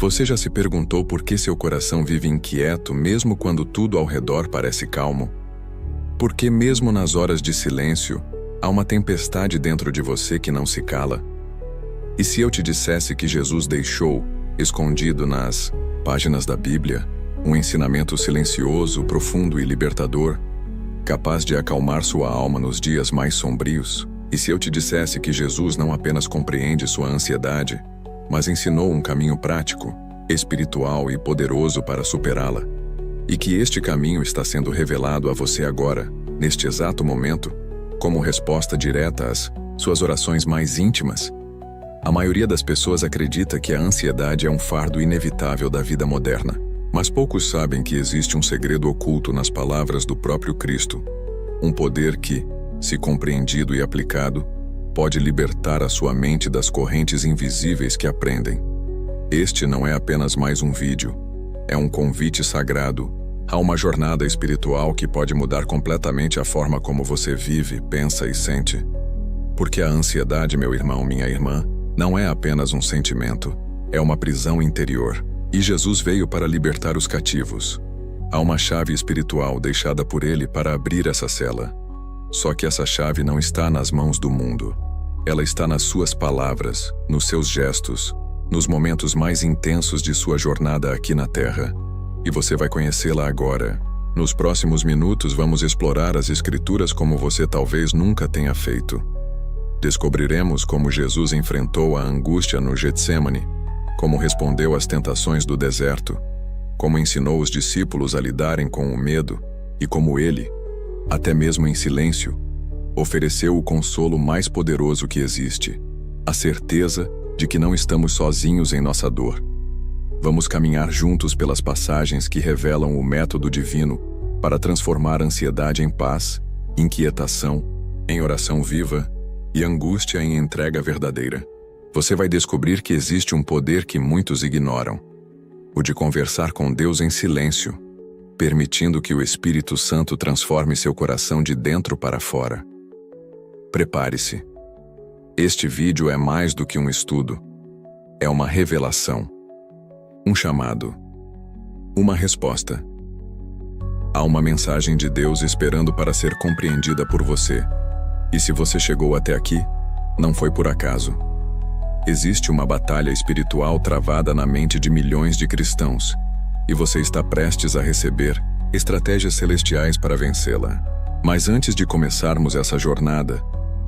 Você já se perguntou por que seu coração vive inquieto mesmo quando tudo ao redor parece calmo? Por que mesmo nas horas de silêncio, há uma tempestade dentro de você que não se cala? E se eu te dissesse que Jesus deixou, escondido nas páginas da Bíblia, um ensinamento silencioso, profundo e libertador, capaz de acalmar sua alma nos dias mais sombrios? E se eu te dissesse que Jesus não apenas compreende sua ansiedade, mas ensinou um caminho prático, espiritual e poderoso para superá-la? E que este caminho está sendo revelado a você agora, neste exato momento, como resposta direta às suas orações mais íntimas? A maioria das pessoas acredita que a ansiedade é um fardo inevitável da vida moderna, mas poucos sabem que existe um segredo oculto nas palavras do próprio Cristo, um poder que, se compreendido e aplicado, pode libertar a sua mente das correntes invisíveis que a prendem. Este não é apenas mais um vídeo, é um convite sagrado a uma jornada espiritual que pode mudar completamente a forma como você vive, pensa e sente. Porque a ansiedade, meu irmão, minha irmã, não é apenas um sentimento, é uma prisão interior. E Jesus veio para libertar os cativos. Há uma chave espiritual deixada por ele para abrir essa cela. Só que essa chave não está nas mãos do mundo. Ela está nas suas palavras, nos seus gestos, nos momentos mais intensos de sua jornada aqui na Terra. E você vai conhecê-la agora. Nos próximos minutos vamos explorar as Escrituras como você talvez nunca tenha feito. Descobriremos como Jesus enfrentou a angústia no Getsêmani, como respondeu às tentações do deserto, como ensinou os discípulos a lidarem com o medo e como ele, até mesmo em silêncio, ofereceu o consolo mais poderoso que existe, a certeza de que não estamos sozinhos em nossa dor. Vamos caminhar juntos pelas passagens que revelam o método divino para transformar a ansiedade em paz, inquietação em oração viva e angústia em entrega verdadeira. Você vai descobrir que existe um poder que muitos ignoram, o de conversar com Deus em silêncio, permitindo que o Espírito Santo transforme seu coração de dentro para fora. Prepare-se. Este vídeo é mais do que um estudo. É uma revelação. Um chamado. Uma resposta. Há uma mensagem de Deus esperando para ser compreendida por você. E se você chegou até aqui, não foi por acaso. Existe uma batalha espiritual travada na mente de milhões de cristãos, e você está prestes a receber estratégias celestiais para vencê-la. Mas antes de começarmos essa jornada,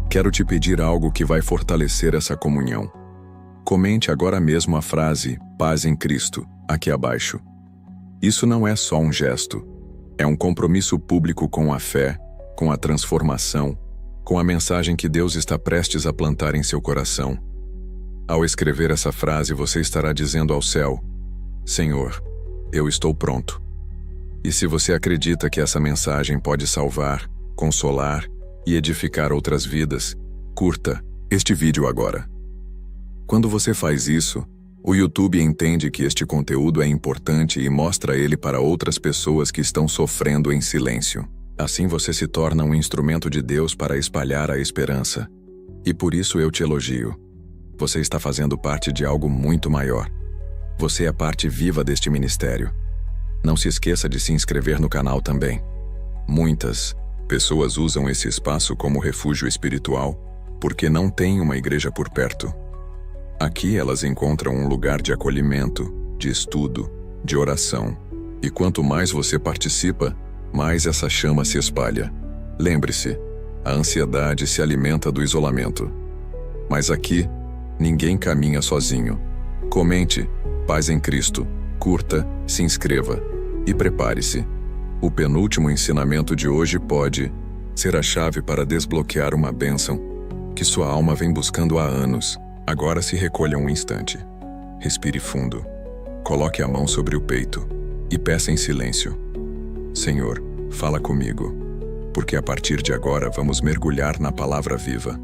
quero te pedir algo que vai fortalecer essa comunhão. Comente agora mesmo a frase "Paz em Cristo" aqui abaixo. Isso não é só um gesto, é um compromisso público com a fé, com a transformação, com a mensagem que Deus está prestes a plantar em seu coração. Ao escrever essa frase, você estará dizendo ao céu: Senhor, eu estou pronto. E se você acredita que essa mensagem pode salvar, consolar e edificar outras vidas, curta este vídeo agora. Quando você faz isso, o YouTube entende que este conteúdo é importante e mostra ele para outras pessoas que estão sofrendo em silêncio. Assim você se torna um instrumento de Deus para espalhar a esperança. E por isso eu te elogio. Você está fazendo parte de algo muito maior. Você é parte viva deste ministério. Não se esqueça de se inscrever no canal também. Muitas pessoas usam esse espaço como refúgio espiritual porque não têm uma igreja por perto. Aqui elas encontram um lugar de acolhimento, de estudo, de oração. E quanto mais você participa, mais essa chama se espalha. Lembre-se, a ansiedade se alimenta do isolamento. Mas aqui, ninguém caminha sozinho. Comente "Paz em Cristo", curta, se inscreva e prepare-se. O penúltimo ensinamento de hoje pode ser a chave para desbloquear uma bênção que sua alma vem buscando há anos. Agora se recolha um instante. Respire fundo. Coloque a mão sobre o peito e peça em silêncio: Senhor, fala comigo, porque a partir de agora vamos mergulhar na palavra viva.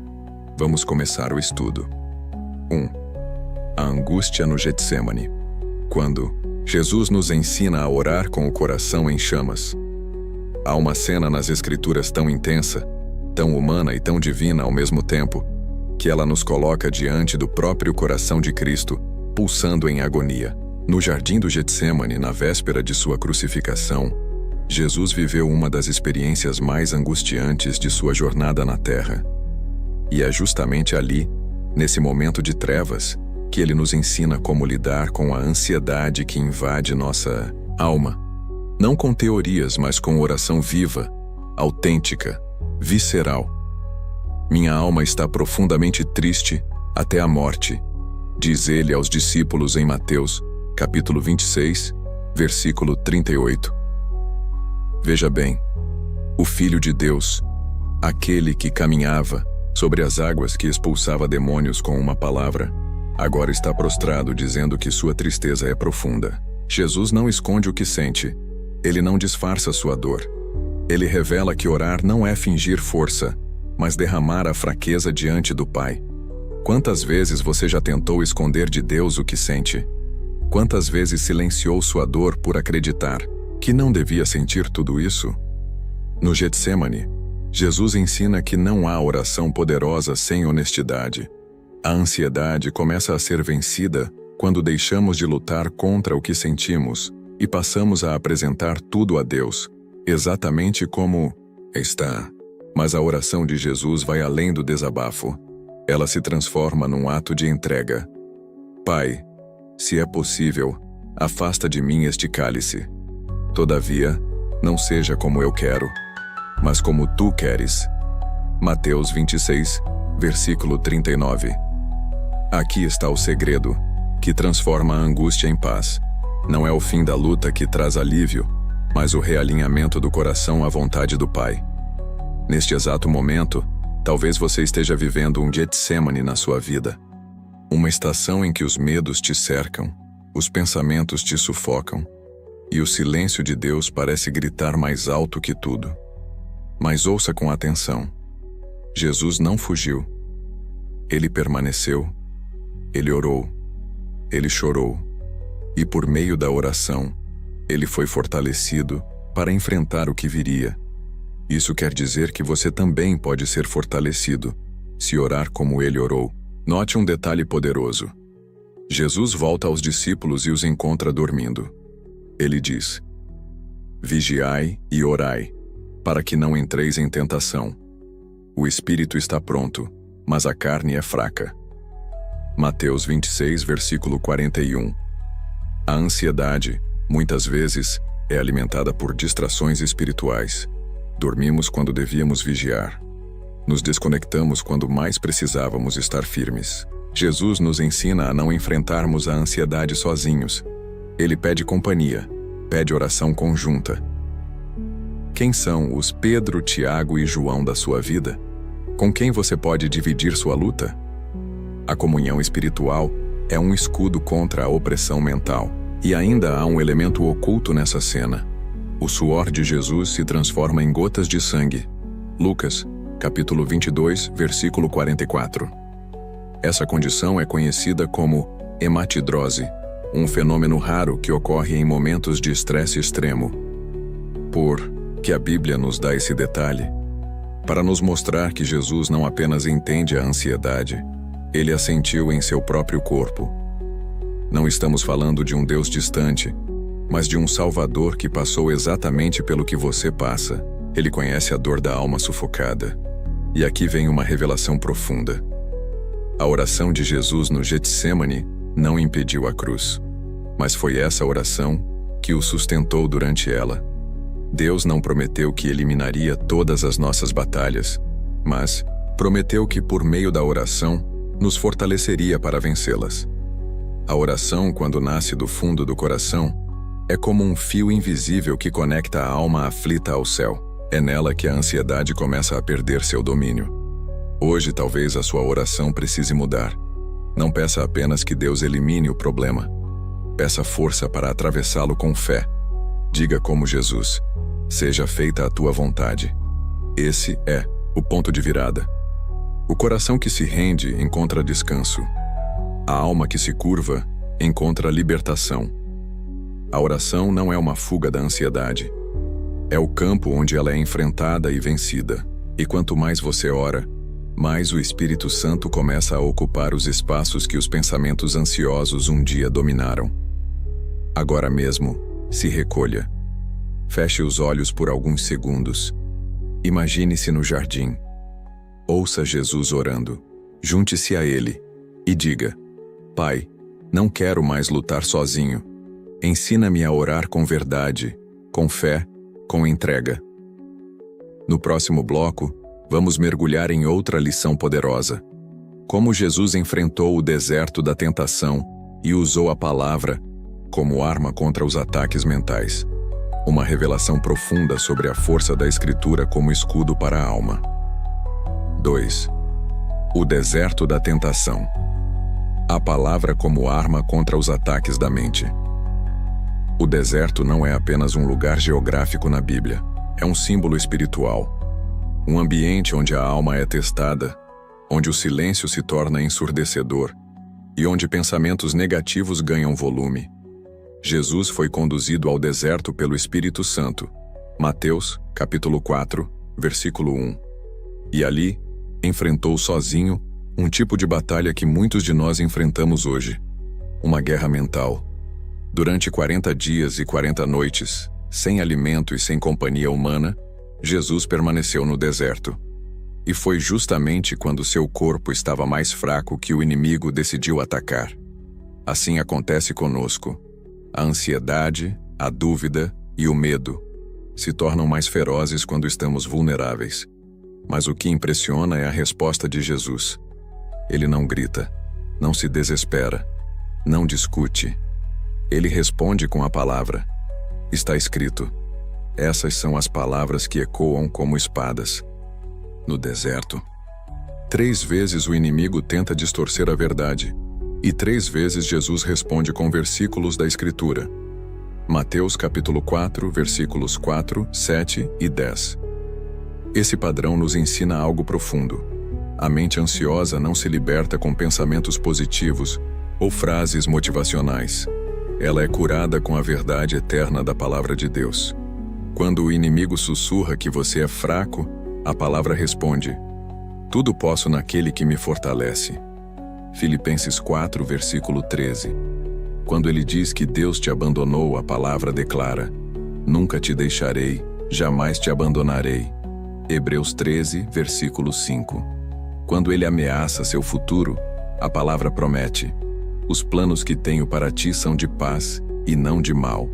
Vamos começar o estudo. 1. A angústia no Getsêmani. Quando Jesus nos ensina a orar com o coração em chamas. Há uma cena nas Escrituras tão intensa, tão humana e tão divina ao mesmo tempo, que ela nos coloca diante do próprio coração de Cristo, pulsando em agonia. No jardim do Getsêmani, na véspera de sua crucificação, Jesus viveu uma das experiências mais angustiantes de sua jornada na Terra. E é justamente ali, nesse momento de trevas, que ele nos ensina como lidar com a ansiedade que invade nossa alma. Não com teorias, mas com oração viva, autêntica, visceral. Minha alma está profundamente triste até a morte, diz ele aos discípulos em Mateus, capítulo 26, versículo 38. Veja bem, o Filho de Deus, aquele que caminhava sobre as águas, que expulsava demônios com uma palavra, agora está prostrado dizendo que sua tristeza é profunda. Jesus não esconde o que sente, ele não disfarça sua dor. Ele revela que orar não é fingir força, mas derramar a fraqueza diante do Pai. Quantas vezes você já tentou esconder de Deus o que sente? Quantas vezes silenciou sua dor por acreditar que não devia sentir tudo isso? No Getsêmani, Jesus ensina que não há oração poderosa sem honestidade. A ansiedade começa a ser vencida quando deixamos de lutar contra o que sentimos e passamos a apresentar tudo a Deus, exatamente como está. Mas a oração de Jesus vai além do desabafo. Ela se transforma num ato de entrega. Pai, se é possível, afasta de mim este cálice. Todavia, não seja como eu quero, mas como tu queres. Mateus 26, versículo 39. Aqui está o segredo, que transforma a angústia em paz. Não é o fim da luta que traz alívio, mas o realinhamento do coração à vontade do Pai. Neste exato momento, talvez você esteja vivendo um Getsêmani na sua vida. Uma estação em que os medos te cercam, os pensamentos te sufocam, e o silêncio de Deus parece gritar mais alto que tudo. Mas ouça com atenção. Jesus não fugiu. Ele permaneceu. Ele orou. Ele chorou. E por meio da oração, ele foi fortalecido para enfrentar o que viria. Isso quer dizer que você também pode ser fortalecido, se orar como ele orou. Note um detalhe poderoso. Jesus volta aos discípulos e os encontra dormindo. Ele diz: vigiai e orai, para que não entreis em tentação. O espírito está pronto, mas a carne é fraca. Mateus 26, versículo 41. A ansiedade, muitas vezes, é alimentada por distrações espirituais. Dormimos quando devíamos vigiar. Nos desconectamos quando mais precisávamos estar firmes. Jesus nos ensina a não enfrentarmos a ansiedade sozinhos. Ele pede companhia, pede oração conjunta. Quem são os Pedro, Tiago e João da sua vida? Com quem você pode dividir sua luta? A comunhão espiritual é um escudo contra a opressão mental. E ainda há um elemento oculto nessa cena. O suor de Jesus se transforma em gotas de sangue. Lucas, capítulo 22, versículo 44. Essa condição é conhecida como hematidrose, um fenômeno raro que ocorre em momentos de estresse extremo. Por que a Bíblia nos dá esse detalhe? Para nos mostrar que Jesus não apenas entende a ansiedade, ele a sentiu em seu próprio corpo. Não estamos falando de um Deus distante, mas de um Salvador que passou exatamente pelo que você passa. Ele conhece a dor da alma sufocada. E aqui vem uma revelação profunda. A oração de Jesus no Getsêmani não impediu a cruz, mas foi essa oração que o sustentou durante ela. Deus não prometeu que eliminaria todas as nossas batalhas, mas prometeu que por meio da oração nos fortaleceria para vencê-las. A oração, quando nasce do fundo do coração, é como um fio invisível que conecta a alma aflita ao céu. É nela que a ansiedade começa a perder seu domínio. Hoje, talvez a sua oração precise mudar. Não peça apenas que Deus elimine o problema. Peça força para atravessá-lo com fé. Diga como Jesus: seja feita a tua vontade. Esse é o ponto de virada. O coração que se rende encontra descanso. A alma que se curva encontra libertação. A oração não é uma fuga da ansiedade. É o campo onde ela é enfrentada e vencida. E quanto mais você ora, mais o Espírito Santo começa a ocupar os espaços que os pensamentos ansiosos um dia dominaram. Agora mesmo, se recolha. Feche os olhos por alguns segundos. Imagine-se no jardim. Ouça Jesus orando. Junte-se a Ele e diga: Pai, não quero mais lutar sozinho. Ensina-me a orar com verdade, com fé, com entrega. No próximo bloco, vamos mergulhar em outra lição poderosa. Como Jesus enfrentou o deserto da tentação e usou a palavra como arma contra os ataques mentais. Uma revelação profunda sobre a força da Escritura como escudo para a alma. 2. O deserto da tentação. A palavra como arma contra os ataques da mente. O deserto não é apenas um lugar geográfico na Bíblia, é um símbolo espiritual. Um ambiente onde a alma é testada, onde o silêncio se torna ensurdecedor e onde pensamentos negativos ganham volume. Jesus foi conduzido ao deserto pelo Espírito Santo. Mateus, capítulo 4, versículo 1. E ali, enfrentou sozinho um tipo de batalha que muitos de nós enfrentamos hoje. Uma guerra mental. Durante 40 dias e 40 noites, sem alimento e sem companhia humana, Jesus permaneceu no deserto. E foi justamente quando seu corpo estava mais fraco que o inimigo decidiu atacar. Assim acontece conosco. A ansiedade, a dúvida e o medo se tornam mais ferozes quando estamos vulneráveis. Mas o que impressiona é a resposta de Jesus. Ele não grita, não se desespera, não discute. Ele responde com a palavra. Está escrito. Essas são as palavras que ecoam como espadas. No deserto, 3 vezes o inimigo tenta distorcer a verdade, e 3 vezes Jesus responde com versículos da Escritura. Mateus capítulo 4, versículos 4, 7 e 10. Esse padrão nos ensina algo profundo. A mente ansiosa não se liberta com pensamentos positivos ou frases motivacionais. Ela é curada com a verdade eterna da palavra de Deus. Quando o inimigo sussurra que você é fraco, a palavra responde: tudo posso naquele que me fortalece. Filipenses 4, versículo 13. Quando ele diz que Deus te abandonou, a palavra declara: nunca te deixarei, jamais te abandonarei. Hebreus 13, versículo 5. Quando ele ameaça seu futuro, a palavra promete: os planos que tenho para ti são de paz e não de mal.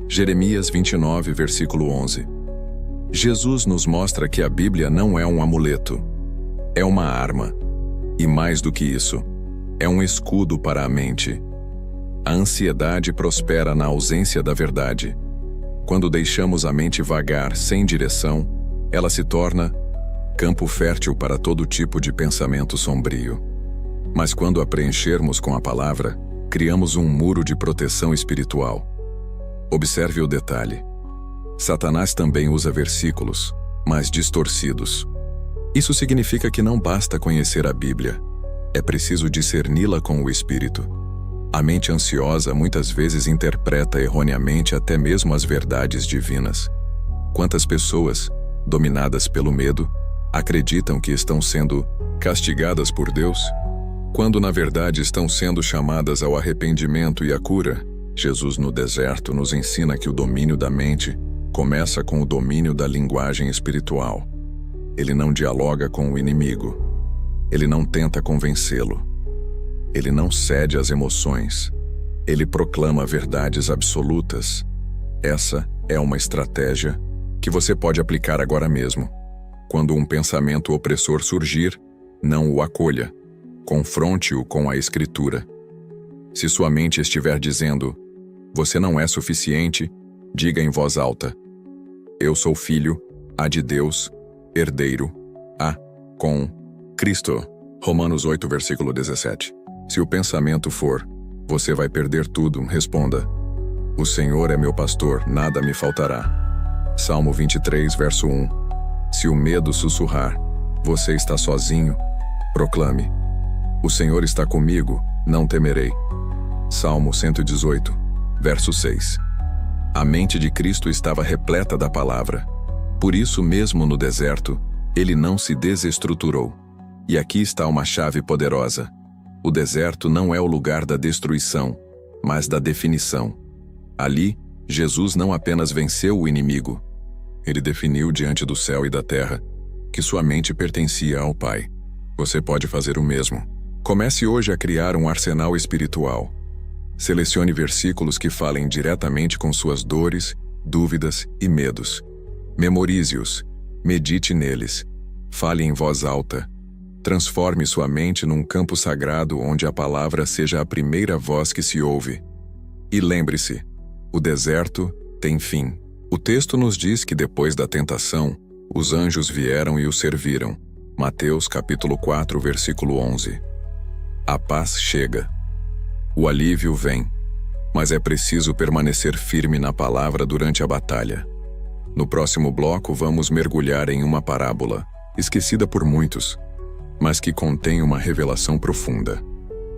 Jeremias 29, versículo 11. Jesus nos mostra que a Bíblia não é um amuleto, é uma arma. E mais do que isso, é um escudo para a mente. A ansiedade prospera na ausência da verdade. Quando deixamos a mente vagar sem direção, ela se torna campo fértil para todo tipo de pensamento sombrio. Mas quando a preenchermos com a palavra, criamos um muro de proteção espiritual. Observe o detalhe. Satanás também usa versículos, mas distorcidos. Isso significa que não basta conhecer a Bíblia. É preciso discerni-la com o Espírito. A mente ansiosa muitas vezes interpreta erroneamente até mesmo as verdades divinas. Quantas pessoas, dominadas pelo medo, acreditam que estão sendo castigadas por Deus, quando na verdade estão sendo chamadas ao arrependimento e à cura? Jesus no deserto nos ensina que o domínio da mente começa com o domínio da linguagem espiritual. Ele não dialoga com o inimigo. Ele não tenta convencê-lo. Ele não cede às emoções. Ele proclama verdades absolutas. Essa é uma estratégia que você pode aplicar agora mesmo. Quando um pensamento opressor surgir, não o acolha. Confronte-o com a Escritura. Se sua mente estiver dizendo: você não é suficiente, diga em voz alta: eu sou filho, de Deus, herdeiro, com Cristo. Romanos 8, versículo 17. Se o pensamento for: você vai perder tudo, responda: o Senhor é meu pastor, nada me faltará. Salmo 23, verso 1. Se o medo sussurrar: você está sozinho, proclame: o Senhor está comigo, não temerei. Salmo 118, verso 6. A mente de Cristo estava repleta da palavra. Por isso, mesmo no deserto, ele não se desestruturou. E aqui está uma chave poderosa. O deserto não é o lugar da destruição, mas da definição. Ali, Jesus não apenas venceu o inimigo, ele definiu diante do céu e da terra que sua mente pertencia ao Pai. Você pode fazer o mesmo. Comece hoje a criar um arsenal espiritual. Selecione versículos que falem diretamente com suas dores, dúvidas e medos. Memorize-os, medite neles, fale em voz alta. Transforme sua mente num campo sagrado onde a palavra seja a primeira voz que se ouve. E lembre-se, o deserto tem fim. O texto nos diz que depois da tentação, os anjos vieram e o serviram. Mateus capítulo 4, versículo 11. A paz chega. O alívio vem. Mas é preciso permanecer firme na palavra durante a batalha. No próximo bloco vamos mergulhar em uma parábola, esquecida por muitos, mas que contém uma revelação profunda.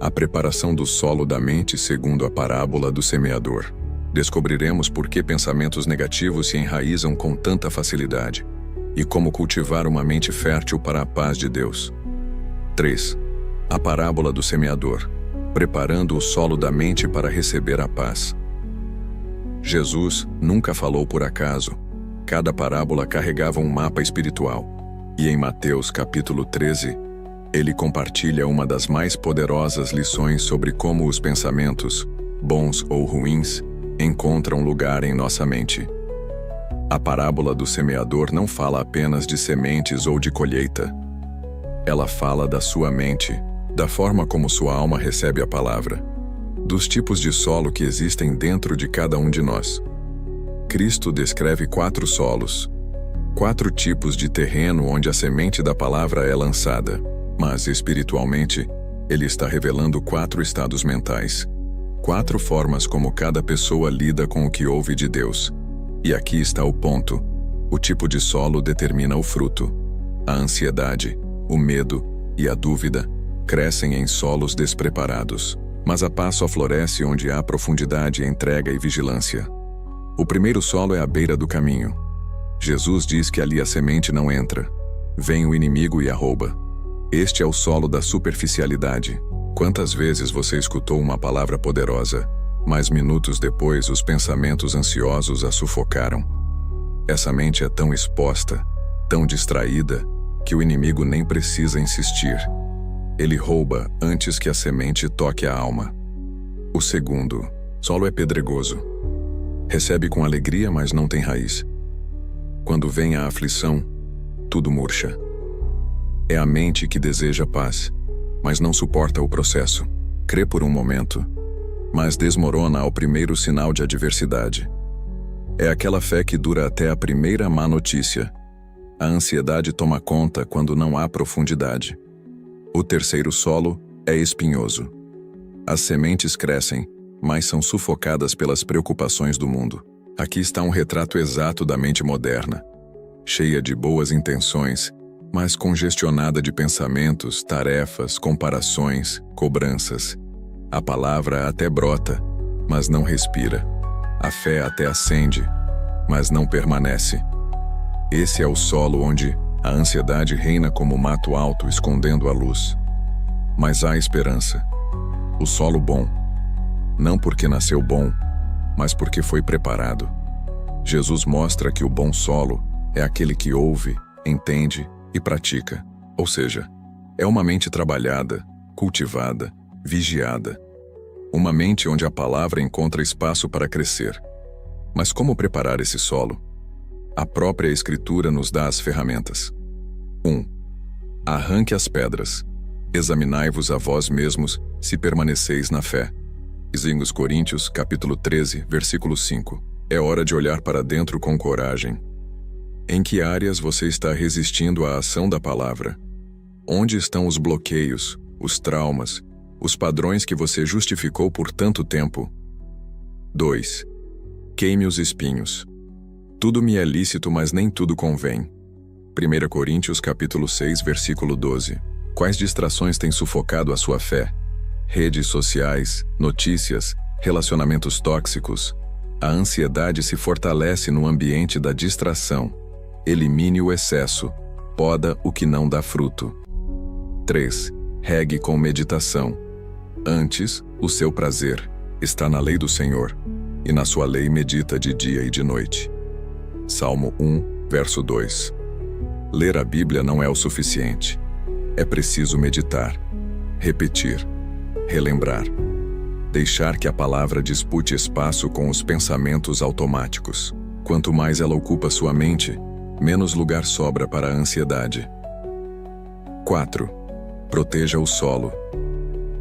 A preparação do solo da mente segundo a parábola do semeador. Descobriremos por que pensamentos negativos se enraizam com tanta facilidade e como cultivar uma mente fértil para a paz de Deus. 3. A parábola do semeador, preparando o solo da mente para receber a paz. Jesus nunca falou por acaso. Cada parábola carregava um mapa espiritual. E em Mateus capítulo 13, ele compartilha uma das mais poderosas lições sobre como os pensamentos, bons ou ruins, encontram lugar em nossa mente. A parábola do semeador não fala apenas de sementes ou de colheita. Ela fala da sua mente, da forma como sua alma recebe a palavra, dos tipos de solo que existem dentro de cada um de nós. Cristo descreve 4 solos, 4 tipos de terreno onde a semente da palavra é lançada, mas espiritualmente, ele está revelando 4 estados mentais, 4 formas como cada pessoa lida com o que ouve de Deus. E aqui está o ponto: o tipo de solo determina o fruto. A ansiedade, o medo e a dúvida crescem em solos despreparados, mas a paz só floresce onde há profundidade, entrega e vigilância. O primeiro solo é à beira do caminho. Jesus diz que ali a semente não entra. Vem o inimigo e a rouba. Este é o solo da superficialidade. Quantas vezes você escutou uma palavra poderosa, mas minutos depois os pensamentos ansiosos a sufocaram? Essa mente é tão exposta, tão distraída, que o inimigo nem precisa insistir. Ele rouba antes que a semente toque a alma. O segundo solo é pedregoso. Recebe com alegria, mas não tem raiz. Quando vem a aflição, tudo murcha. É a mente que deseja paz, mas não suporta o processo. Crê por um momento, mas desmorona ao primeiro sinal de adversidade. É aquela fé que dura até a primeira má notícia. A ansiedade toma conta quando não há profundidade. O terceiro solo é espinhoso. As sementes crescem, mas são sufocadas pelas preocupações do mundo. Aqui está um retrato exato da mente moderna, cheia de boas intenções, mas congestionada de pensamentos, tarefas, comparações, cobranças. A palavra até brota, mas não respira. A fé até acende, mas não permanece. Esse é o solo onde a ansiedade reina como mato alto escondendo a luz. Mas há esperança. O solo bom. Não porque nasceu bom, mas porque foi preparado. Jesus mostra que o bom solo é aquele que ouve, entende e pratica. Ou seja, é uma mente trabalhada, cultivada, vigiada. Uma mente onde a palavra encontra espaço para crescer. Mas como preparar esse solo? A própria Escritura nos dá as ferramentas. 1. Arranque as pedras. Examinai-vos a vós mesmos, se permaneceis na fé. 2 Coríntios, capítulo 13, versículo 5. É hora de olhar para dentro com coragem. Em que áreas você está resistindo à ação da palavra? Onde estão os bloqueios, os traumas, os padrões que você justificou por tanto tempo? 2. Queime os espinhos. Tudo me é lícito, mas nem tudo convém. 1 Coríntios capítulo 6, versículo 12. Quais distrações têm sufocado a sua fé? Redes sociais, notícias, relacionamentos tóxicos. A ansiedade se fortalece no ambiente da distração. Elimine o excesso. Poda o que não dá fruto. 3. Regue com meditação. Antes, o seu prazer está na lei do Senhor. e na sua lei medita de dia e de noite. Salmo 1, verso 2. Ler a Bíblia não é o suficiente. É preciso meditar, repetir, relembrar. Deixar que a palavra dispute espaço com os pensamentos automáticos. Quanto mais ela ocupa sua mente, menos lugar sobra para a ansiedade. 4. Proteja o solo.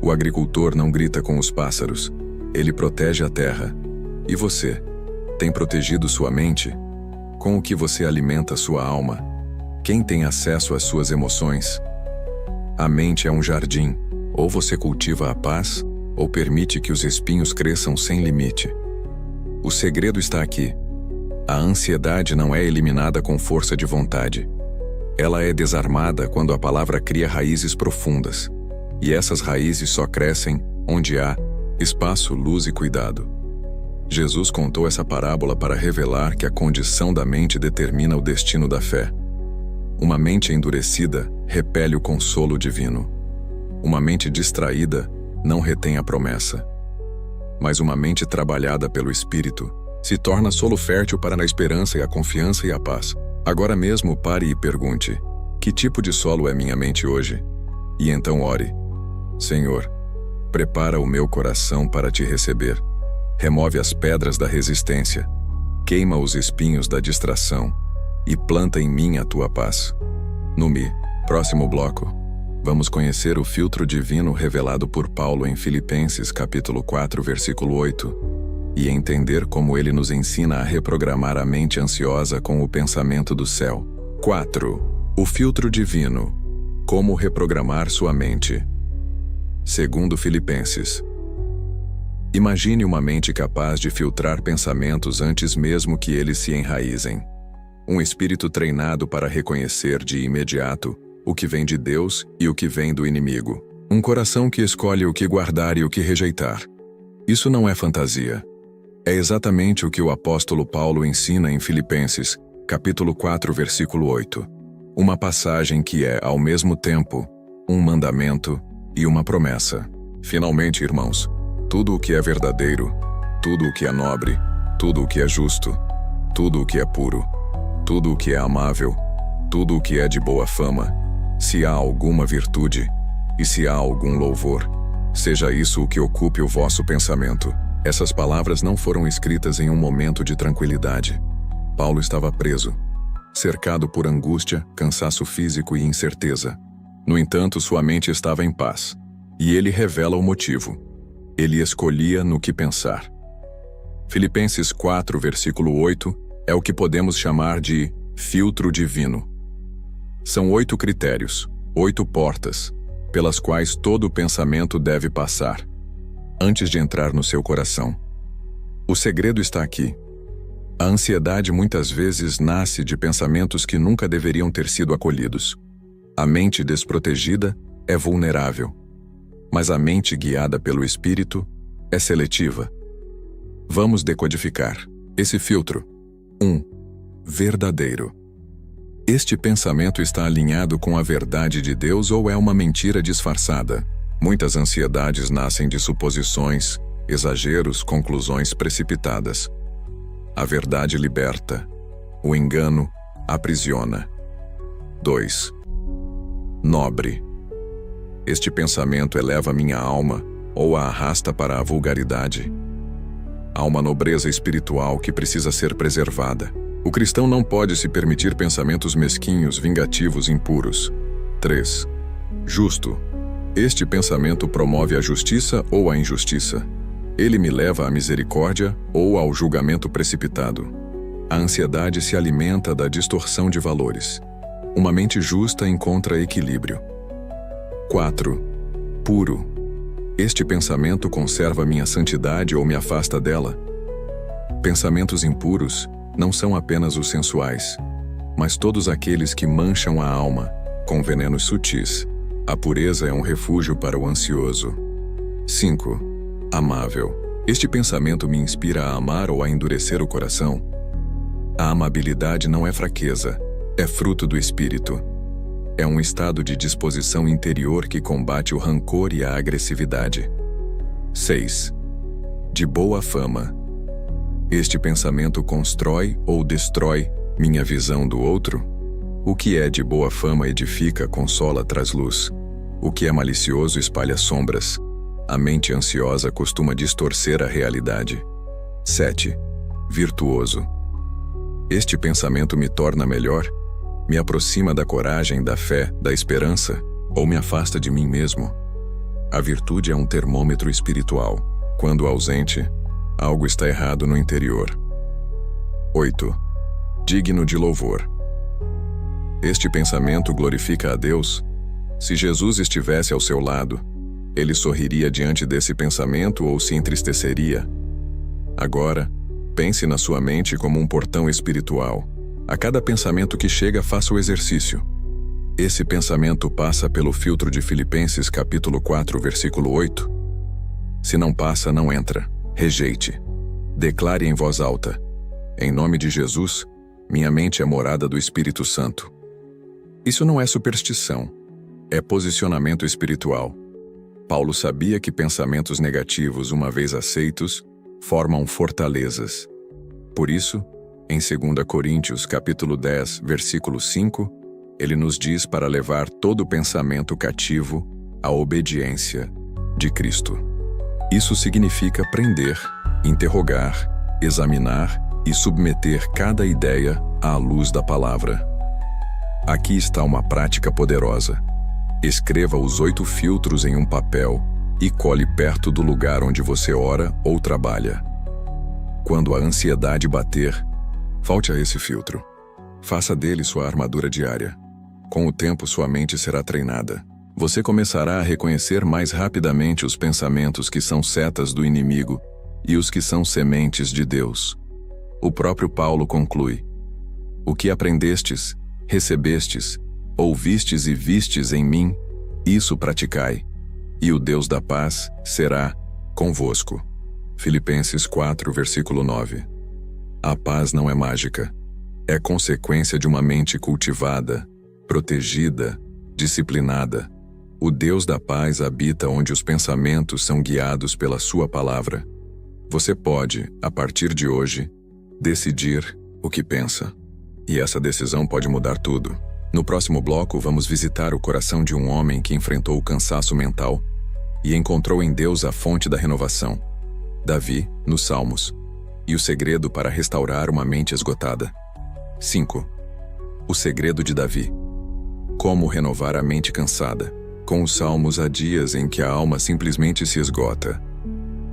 O agricultor não grita com os pássaros, ele protege a terra. E você, tem protegido sua mente? Com o que você alimenta sua alma? Quem tem acesso às suas emoções? A mente é um jardim, ou você cultiva a paz, ou permite que os espinhos cresçam sem limite. O segredo está aqui. A ansiedade não é eliminada com força de vontade. Ela é desarmada quando a palavra cria raízes profundas. E essas raízes só crescem onde há espaço, luz e cuidado. Jesus contou essa parábola para revelar que a condição da mente determina o destino da fé. Uma mente endurecida repele o consolo divino. Uma mente distraída não retém a promessa. Mas uma mente trabalhada pelo Espírito se torna solo fértil para a esperança e a confiança e a paz. Agora mesmo pare e pergunte: que tipo de solo é minha mente hoje? E então ore: Senhor, prepara o meu coração para te receber. Remove as pedras da resistência, queima os espinhos da distração e planta em mim a tua paz. No próximo bloco, vamos conhecer o filtro divino revelado por Paulo em Filipenses capítulo 4, versículo 8, e entender como ele nos ensina a reprogramar a mente ansiosa com o pensamento do céu. 4. O filtro divino. Como reprogramar sua mente. Segundo Filipenses. Imagine uma mente capaz de filtrar pensamentos antes mesmo que eles se enraizem. Um espírito treinado para reconhecer de imediato o que vem de Deus e o que vem do inimigo. Um coração que escolhe o que guardar e o que rejeitar. Isso não é fantasia. É exatamente o que o apóstolo Paulo ensina em Filipenses, capítulo 4, versículo 8. Uma passagem que é, ao mesmo tempo, um mandamento e uma promessa. Finalmente, irmãos, tudo o que é verdadeiro, tudo o que é nobre, tudo o que é justo, tudo o que é puro, tudo o que é amável, tudo o que é de boa fama, se há alguma virtude, e se há algum louvor, seja isso o que ocupe o vosso pensamento. Essas palavras não foram escritas em um momento de tranquilidade. Paulo estava preso, cercado por angústia, cansaço físico e incerteza. No entanto, sua mente estava em paz. E ele revela o motivo. Ele escolhia no que pensar. Filipenses 4, versículo 8, é o que podemos chamar de filtro divino. São 8 critérios, 8 portas, pelas quais todo pensamento deve passar, antes de entrar no seu coração. O segredo está aqui. A ansiedade muitas vezes nasce de pensamentos que nunca deveriam ter sido acolhidos. A mente desprotegida é vulnerável, mas a mente guiada pelo Espírito é seletiva. Vamos decodificar esse filtro. 1. Verdadeiro. Este pensamento está alinhado com a verdade de Deus ou é uma mentira disfarçada? Muitas ansiedades nascem de suposições, exageros, conclusões precipitadas. A verdade liberta. O engano aprisiona. 2. Nobre. Este pensamento eleva minha alma ou a arrasta para a vulgaridade. Há uma nobreza espiritual que precisa ser preservada. O cristão não pode se permitir pensamentos mesquinhos, vingativos, impuros. 3. Justo. Este pensamento promove a justiça ou a injustiça. Ele me leva à misericórdia ou ao julgamento precipitado. A ansiedade se alimenta da distorção de valores. Uma mente justa encontra equilíbrio. 4. Puro. Este pensamento conserva minha santidade ou me afasta dela? Pensamentos impuros não são apenas os sensuais, mas todos aqueles que mancham a alma com venenos sutis. A pureza é um refúgio para o ansioso. 5. Amável. Este pensamento me inspira a amar ou a endurecer o coração? A amabilidade não é fraqueza, é fruto do Espírito. É um estado de disposição interior que combate o rancor e a agressividade. 6. De boa fama. Este pensamento constrói ou destrói minha visão do outro? O que é de boa fama edifica, consola, traz luz. O que é malicioso espalha sombras. A mente ansiosa costuma distorcer a realidade. 7. Virtuoso. Este pensamento me torna melhor? Me aproxima da coragem, da fé, da esperança? Ou me afasta de mim mesmo? A virtude é um termômetro espiritual. Quando ausente, algo está errado no interior. 8. Digno de louvor. Este pensamento glorifica a Deus? Se Jesus estivesse ao seu lado, ele sorriria diante desse pensamento ou se entristeceria? Agora, pense na sua mente como um portão espiritual. A cada pensamento que chega, faça o exercício. Esse pensamento passa pelo filtro de Filipenses capítulo 4, versículo 8? Se não passa, não entra. Rejeite. Declare em voz alta: em nome de Jesus, minha mente é morada do Espírito Santo. Isso não é superstição, é posicionamento espiritual. Paulo sabia que pensamentos negativos, uma vez aceitos, formam fortalezas. Por isso, em 2 Coríntios capítulo 10, versículo 5, ele nos diz para levar todo pensamento cativo à obediência de Cristo. Isso significa prender, interrogar, examinar e submeter cada ideia à luz da palavra. Aqui está uma prática poderosa. Escreva os 8 filtros em um papel e cole perto do lugar onde você ora ou trabalha. Quando a ansiedade bater, falte a esse filtro. Faça dele sua armadura diária. Com o tempo, sua mente será treinada. Você começará a reconhecer mais rapidamente os pensamentos que são setas do inimigo e os que são sementes de Deus. O próprio Paulo conclui: o que aprendestes, recebestes, ouvistes e vistes em mim, isso praticai, e o Deus da paz será convosco. Filipenses 4, versículo 9. A paz não é mágica. É consequência de uma mente cultivada, protegida, disciplinada. O Deus da paz habita onde os pensamentos são guiados pela sua palavra. Você pode, a partir de hoje, decidir o que pensa. E essa decisão pode mudar tudo. No próximo bloco, vamos visitar o coração de um homem que enfrentou o cansaço mental e encontrou em Deus a fonte da renovação. Davi, nos Salmos, e o segredo para restaurar uma mente esgotada. 5. O segredo de Davi. Como renovar a mente cansada? Com os Salmos, há dias em que a alma simplesmente se esgota.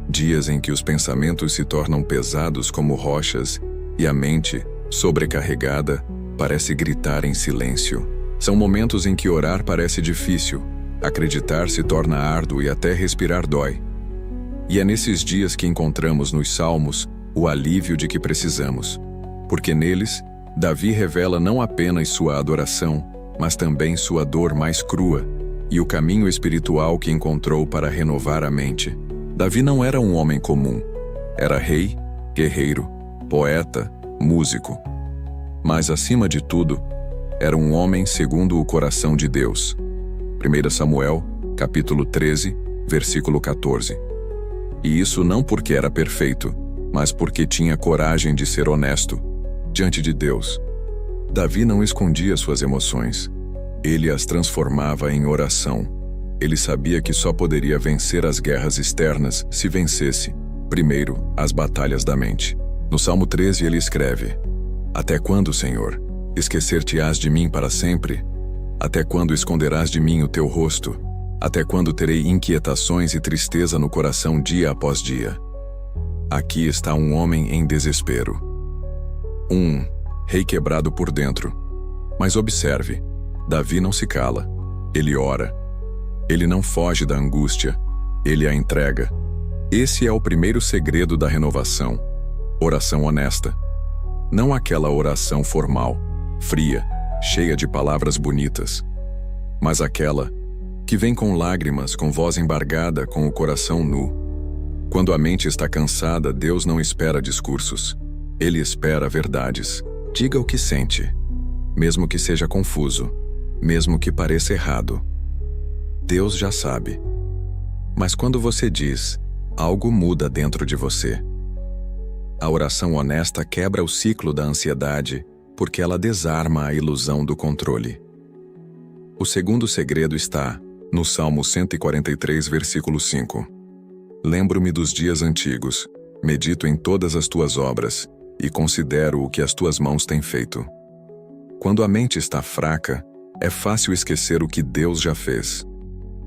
Dias em que os pensamentos se tornam pesados como rochas e a mente, sobrecarregada, parece gritar em silêncio. São momentos em que orar parece difícil, acreditar se torna árduo e até respirar dói. E é nesses dias que encontramos nos Salmos o alívio de que precisamos, porque neles, Davi revela não apenas sua adoração, mas também sua dor mais crua e o caminho espiritual que encontrou para renovar a mente. Davi não era um homem comum. Era rei, guerreiro, poeta, músico. Mas, acima de tudo, era um homem segundo o coração de Deus. 1 Samuel, capítulo 13, versículo 14. E isso não porque era perfeito, mas porque tinha coragem de ser honesto diante de Deus. Davi não escondia suas emoções. Ele as transformava em oração. Ele sabia que só poderia vencer as guerras externas se vencesse, primeiro, as batalhas da mente. No Salmo 13 ele escreve: até quando, Senhor, esquecer-te-ás de mim para sempre? Até quando esconderás de mim o teu rosto? Até quando terei inquietações e tristeza no coração dia após dia? Aqui está um homem em desespero. Rei quebrado por dentro. Mas observe, Davi não se cala. Ele ora. Ele não foge da angústia. Ele a entrega. Esse é o primeiro segredo da renovação. Oração honesta. Não aquela oração formal, fria, cheia de palavras bonitas, mas aquela que vem com lágrimas, com voz embargada, com o coração nu. Quando a mente está cansada, Deus não espera discursos. Ele espera verdades. Diga o que sente, mesmo que seja confuso, mesmo que pareça errado. Deus já sabe. Mas quando você diz, algo muda dentro de você. A oração honesta quebra o ciclo da ansiedade, porque ela desarma a ilusão do controle. O segundo segredo está no Salmo 143, versículo 5. Lembro-me dos dias antigos, medito em todas as tuas obras, e considero o que as tuas mãos têm feito. Quando a mente está fraca, é fácil esquecer o que Deus já fez.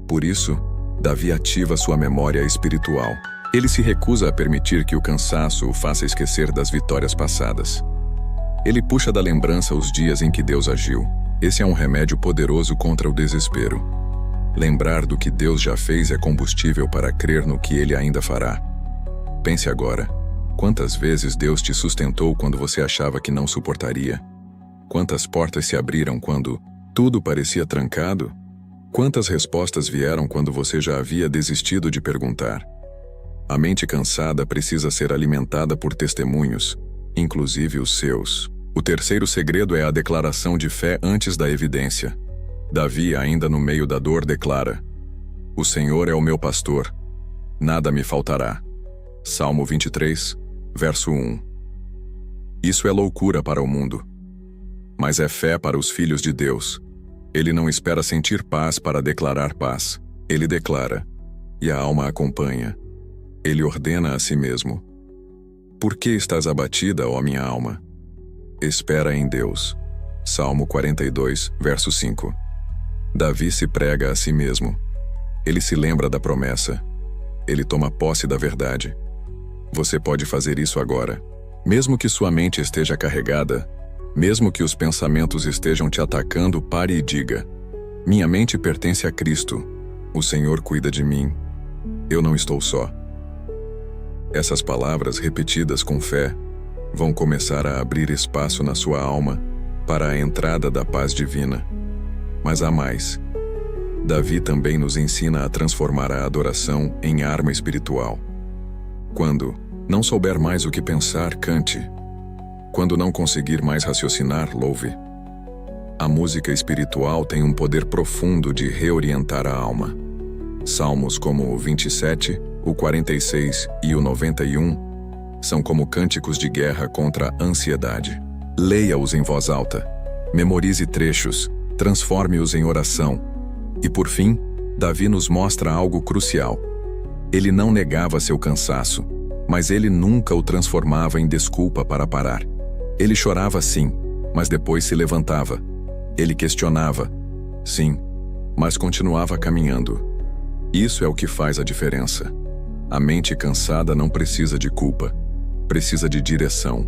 Por isso, Davi ativa sua memória espiritual. Ele se recusa a permitir que o cansaço o faça esquecer das vitórias passadas. Ele puxa da lembrança os dias em que Deus agiu. Esse é um remédio poderoso contra o desespero. Lembrar do que Deus já fez é combustível para crer no que Ele ainda fará. Pense agora, quantas vezes Deus te sustentou quando você achava que não suportaria? Quantas portas se abriram quando tudo parecia trancado? Quantas respostas vieram quando você já havia desistido de perguntar? A mente cansada precisa ser alimentada por testemunhos, inclusive os seus. O terceiro segredo é a declaração de fé antes da evidência. Davi, ainda no meio da dor, declara: O Senhor é o meu pastor, nada me faltará. Salmo 23, verso 1. Isso é loucura para o mundo, mas é fé para os filhos de Deus. Ele não espera sentir paz para declarar paz. Ele declara, e a alma acompanha. Ele ordena a si mesmo: Por que estás abatida, ó minha alma? Espera em Deus. Salmo 42, verso 5. Davi se prega a si mesmo. Ele se lembra da promessa. Ele toma posse da verdade. Você pode fazer isso agora. Mesmo que sua mente esteja carregada, mesmo que os pensamentos estejam te atacando, pare e diga: Minha mente pertence a Cristo. O Senhor cuida de mim. Eu não estou só. Essas palavras repetidas com fé vão começar a abrir espaço na sua alma para a entrada da paz divina. Mas há mais. Davi também nos ensina a transformar a adoração em arma espiritual. Quando não souber mais o que pensar, cante. Quando não conseguir mais raciocinar, louve. A música espiritual tem um poder profundo de reorientar a alma. Salmos como o 27, o 46 e o 91 são como cânticos de guerra contra a ansiedade. Leia-os em voz alta, memorize trechos, transforme-os em oração. E por fim, Davi nos mostra algo crucial. Ele não negava seu cansaço, mas ele nunca o transformava em desculpa para parar. Ele chorava sim, mas depois se levantava. Ele questionava, sim, mas continuava caminhando. Isso é o que faz a diferença. A mente cansada não precisa de culpa, precisa de direção.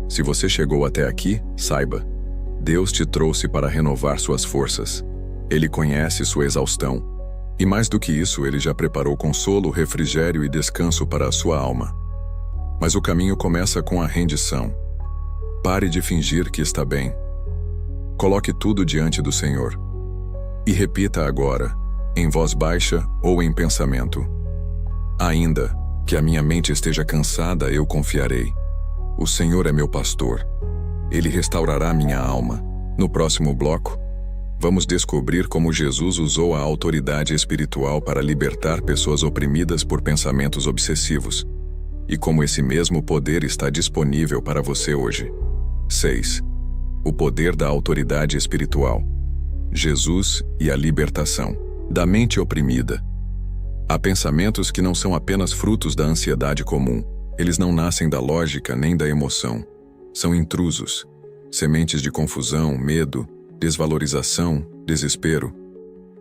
Se você chegou até aqui, saiba, Deus te trouxe para renovar suas forças. Ele conhece sua exaustão. E mais do que isso, Ele já preparou consolo, refrigério e descanso para a sua alma. Mas o caminho começa com a rendição. Pare de fingir que está bem. Coloque tudo diante do Senhor. E repita agora, em voz baixa ou em pensamento: Ainda que a minha mente esteja cansada, eu confiarei. O Senhor é meu pastor. Ele restaurará minha alma. No próximo bloco, vamos descobrir como Jesus usou a autoridade espiritual para libertar pessoas oprimidas por pensamentos obsessivos, e como esse mesmo poder está disponível para você hoje. 6. O poder da autoridade espiritual. Jesus e a libertação da mente oprimida. Há pensamentos que não são apenas frutos da ansiedade comum. Eles não nascem da lógica nem da emoção. São intrusos, sementes de confusão, medo, desvalorização, desespero.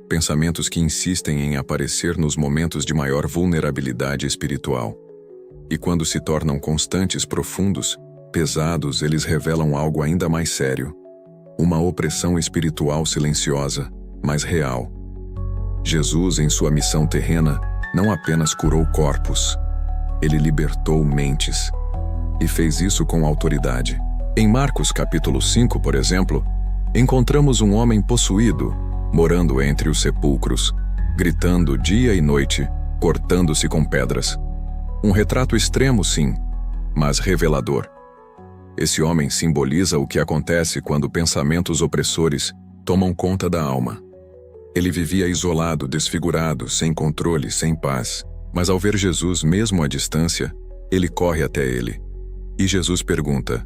Pensamentos que insistem em aparecer nos momentos de maior vulnerabilidade espiritual. E quando se tornam constantes, profundos, pesados, eles revelam algo ainda mais sério. Uma opressão espiritual silenciosa, mas real. Jesus, em sua missão terrena, não apenas curou corpos, Ele libertou mentes. E fez isso com autoridade. Em Marcos capítulo 5, por exemplo, encontramos um homem possuído, morando entre os sepulcros, gritando dia e noite, cortando-se com pedras. Um retrato extremo, sim, mas revelador. Esse homem simboliza o que acontece quando pensamentos opressores tomam conta da alma. Ele vivia isolado, desfigurado, sem controle, sem paz. Mas ao ver Jesus mesmo à distância, ele corre até ele. E Jesus pergunta: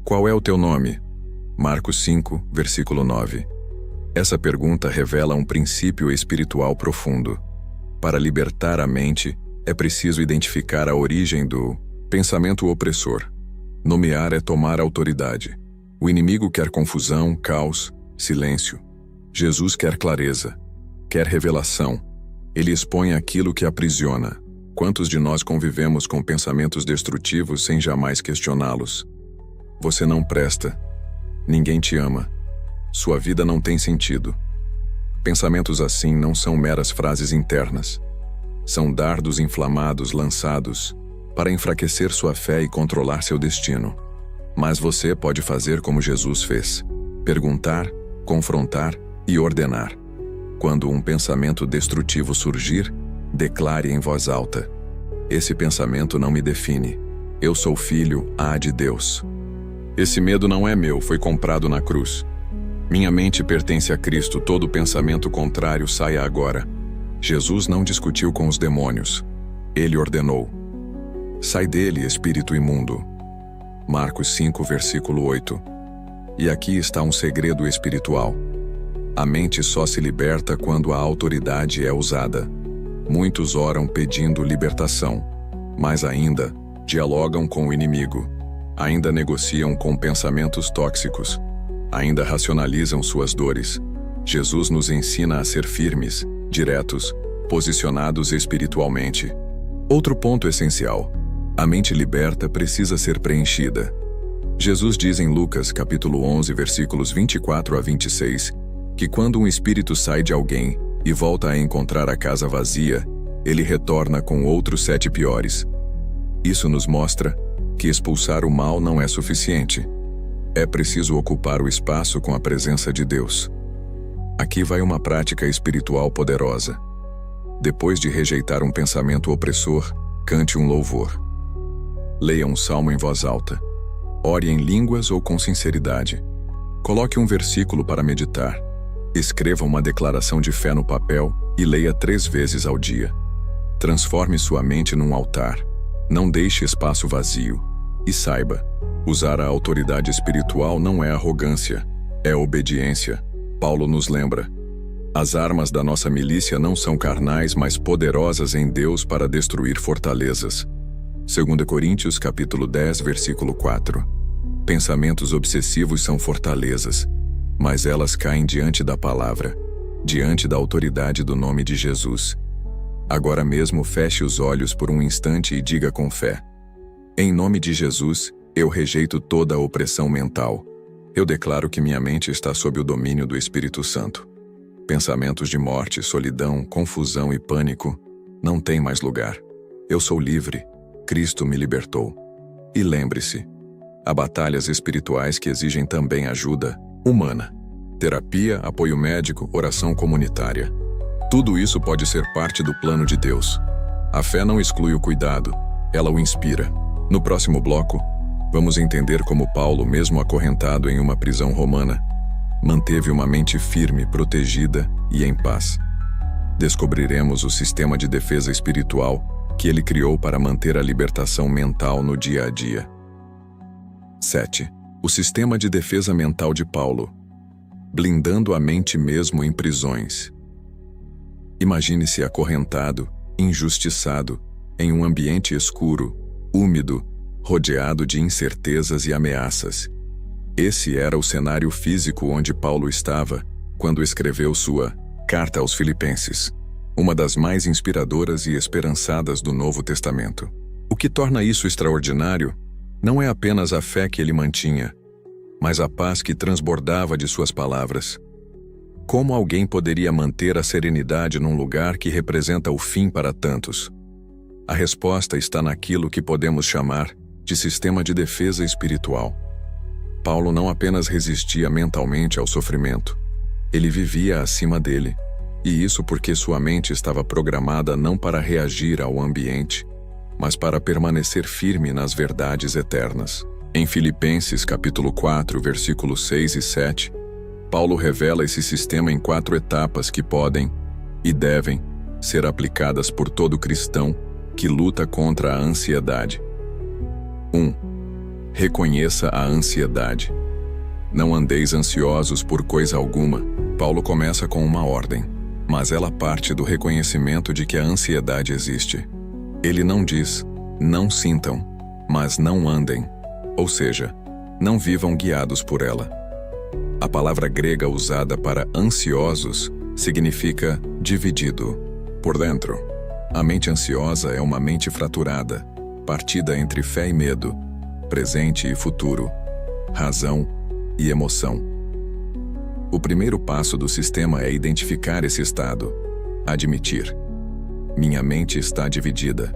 qual é o teu nome? Marcos 5, versículo 9. Essa pergunta revela um princípio espiritual profundo. Para libertar a mente, é preciso identificar a origem do pensamento opressor. Nomear é tomar autoridade. O inimigo quer confusão, caos, silêncio. Jesus quer clareza, quer revelação. Ele expõe aquilo que aprisiona. Quantos de nós convivemos com pensamentos destrutivos sem jamais questioná-los? Você não presta. Ninguém te ama. Sua vida não tem sentido. Pensamentos assim não são meras frases internas. São dardos inflamados lançados para enfraquecer sua fé e controlar seu destino. Mas você pode fazer como Jesus fez: perguntar, confrontar e ordenar. Quando um pensamento destrutivo surgir, declare em voz alta: esse pensamento não me define. Eu sou filho de Deus. Esse medo não é meu, foi comprado na cruz. Minha mente pertence a Cristo, todo pensamento contrário saia agora. Jesus não discutiu com os demônios. Ele ordenou: sai dele, espírito imundo. Marcos 5, versículo 8. E aqui está um segredo espiritual. A mente só se liberta quando a autoridade é usada. Muitos oram pedindo libertação, mas ainda dialogam com o inimigo. Ainda negociam com pensamentos tóxicos. Ainda racionalizam suas dores. Jesus nos ensina a ser firmes, diretos, posicionados espiritualmente. Outro ponto essencial: a mente liberta precisa ser preenchida. Jesus diz em Lucas capítulo 11, versículos 24 a 26, que quando um espírito sai de alguém e volta a encontrar a casa vazia, ele retorna com outros 7 piores. Isso nos mostra que expulsar o mal não é suficiente. É preciso ocupar o espaço com a presença de Deus. Aqui vai uma prática espiritual poderosa. Depois de rejeitar um pensamento opressor, cante um louvor. Leia um salmo em voz alta. Ore em línguas ou com sinceridade. Coloque um versículo para meditar. Escreva uma declaração de fé no papel e leia 3 vezes ao dia. Transforme sua mente num altar. Não deixe espaço vazio. E saiba, usar a autoridade espiritual não é arrogância, é obediência. Paulo nos lembra: as armas da nossa milícia não são carnais, mas poderosas em Deus para destruir fortalezas. 2 Coríntios capítulo 10, versículo 4. Pensamentos obsessivos são fortalezas, mas elas caem diante da palavra, diante da autoridade do nome de Jesus. Agora mesmo feche os olhos por um instante e diga com fé: em nome de Jesus, eu rejeito toda a opressão mental. Eu declaro que minha mente está sob o domínio do Espírito Santo. Pensamentos de morte, solidão, confusão e pânico não têm mais lugar. Eu sou livre. Cristo me libertou. E lembre-se, há batalhas espirituais que exigem também ajuda humana. Terapia, apoio médico, oração comunitária. Tudo isso pode ser parte do plano de Deus. A fé não exclui o cuidado, ela o inspira. No próximo bloco, vamos entender como Paulo, mesmo acorrentado em uma prisão romana, manteve uma mente firme, protegida e em paz. Descobriremos o sistema de defesa espiritual que ele criou para manter a libertação mental no dia a dia. 7. O sistema de defesa mental de Paulo. Blindando a mente mesmo em prisões. Imagine-se acorrentado, injustiçado, em um ambiente escuro, úmido, rodeado de incertezas e ameaças. Esse era o cenário físico onde Paulo estava quando escreveu sua Carta aos Filipenses, uma das mais inspiradoras e esperançadas do Novo Testamento. O que torna isso extraordinário não é apenas a fé que ele mantinha, mas a paz que transbordava de suas palavras. Como alguém poderia manter a serenidade num lugar que representa o fim para tantos? A resposta está naquilo que podemos chamar de sistema de defesa espiritual. Paulo não apenas resistia mentalmente ao sofrimento, ele vivia acima dele, e isso porque sua mente estava programada não para reagir ao ambiente, mas para permanecer firme nas verdades eternas. Em Filipenses capítulo 4, versículos 6 e 7, Paulo revela esse sistema em 4 etapas que podem e devem ser aplicadas por todo cristão que luta contra a ansiedade. 1. Reconheça a ansiedade. Não andeis ansiosos por coisa alguma. Paulo começa com uma ordem, mas ela parte do reconhecimento de que a ansiedade existe. Ele não diz, não sintam, mas não andem, ou seja, não vivam guiados por ela. A palavra grega usada para ansiosos significa dividido. Por dentro, a mente ansiosa é uma mente fraturada, partida entre fé e medo, presente e futuro, razão e emoção. O primeiro passo do sistema é identificar esse estado, admitir: minha mente está dividida,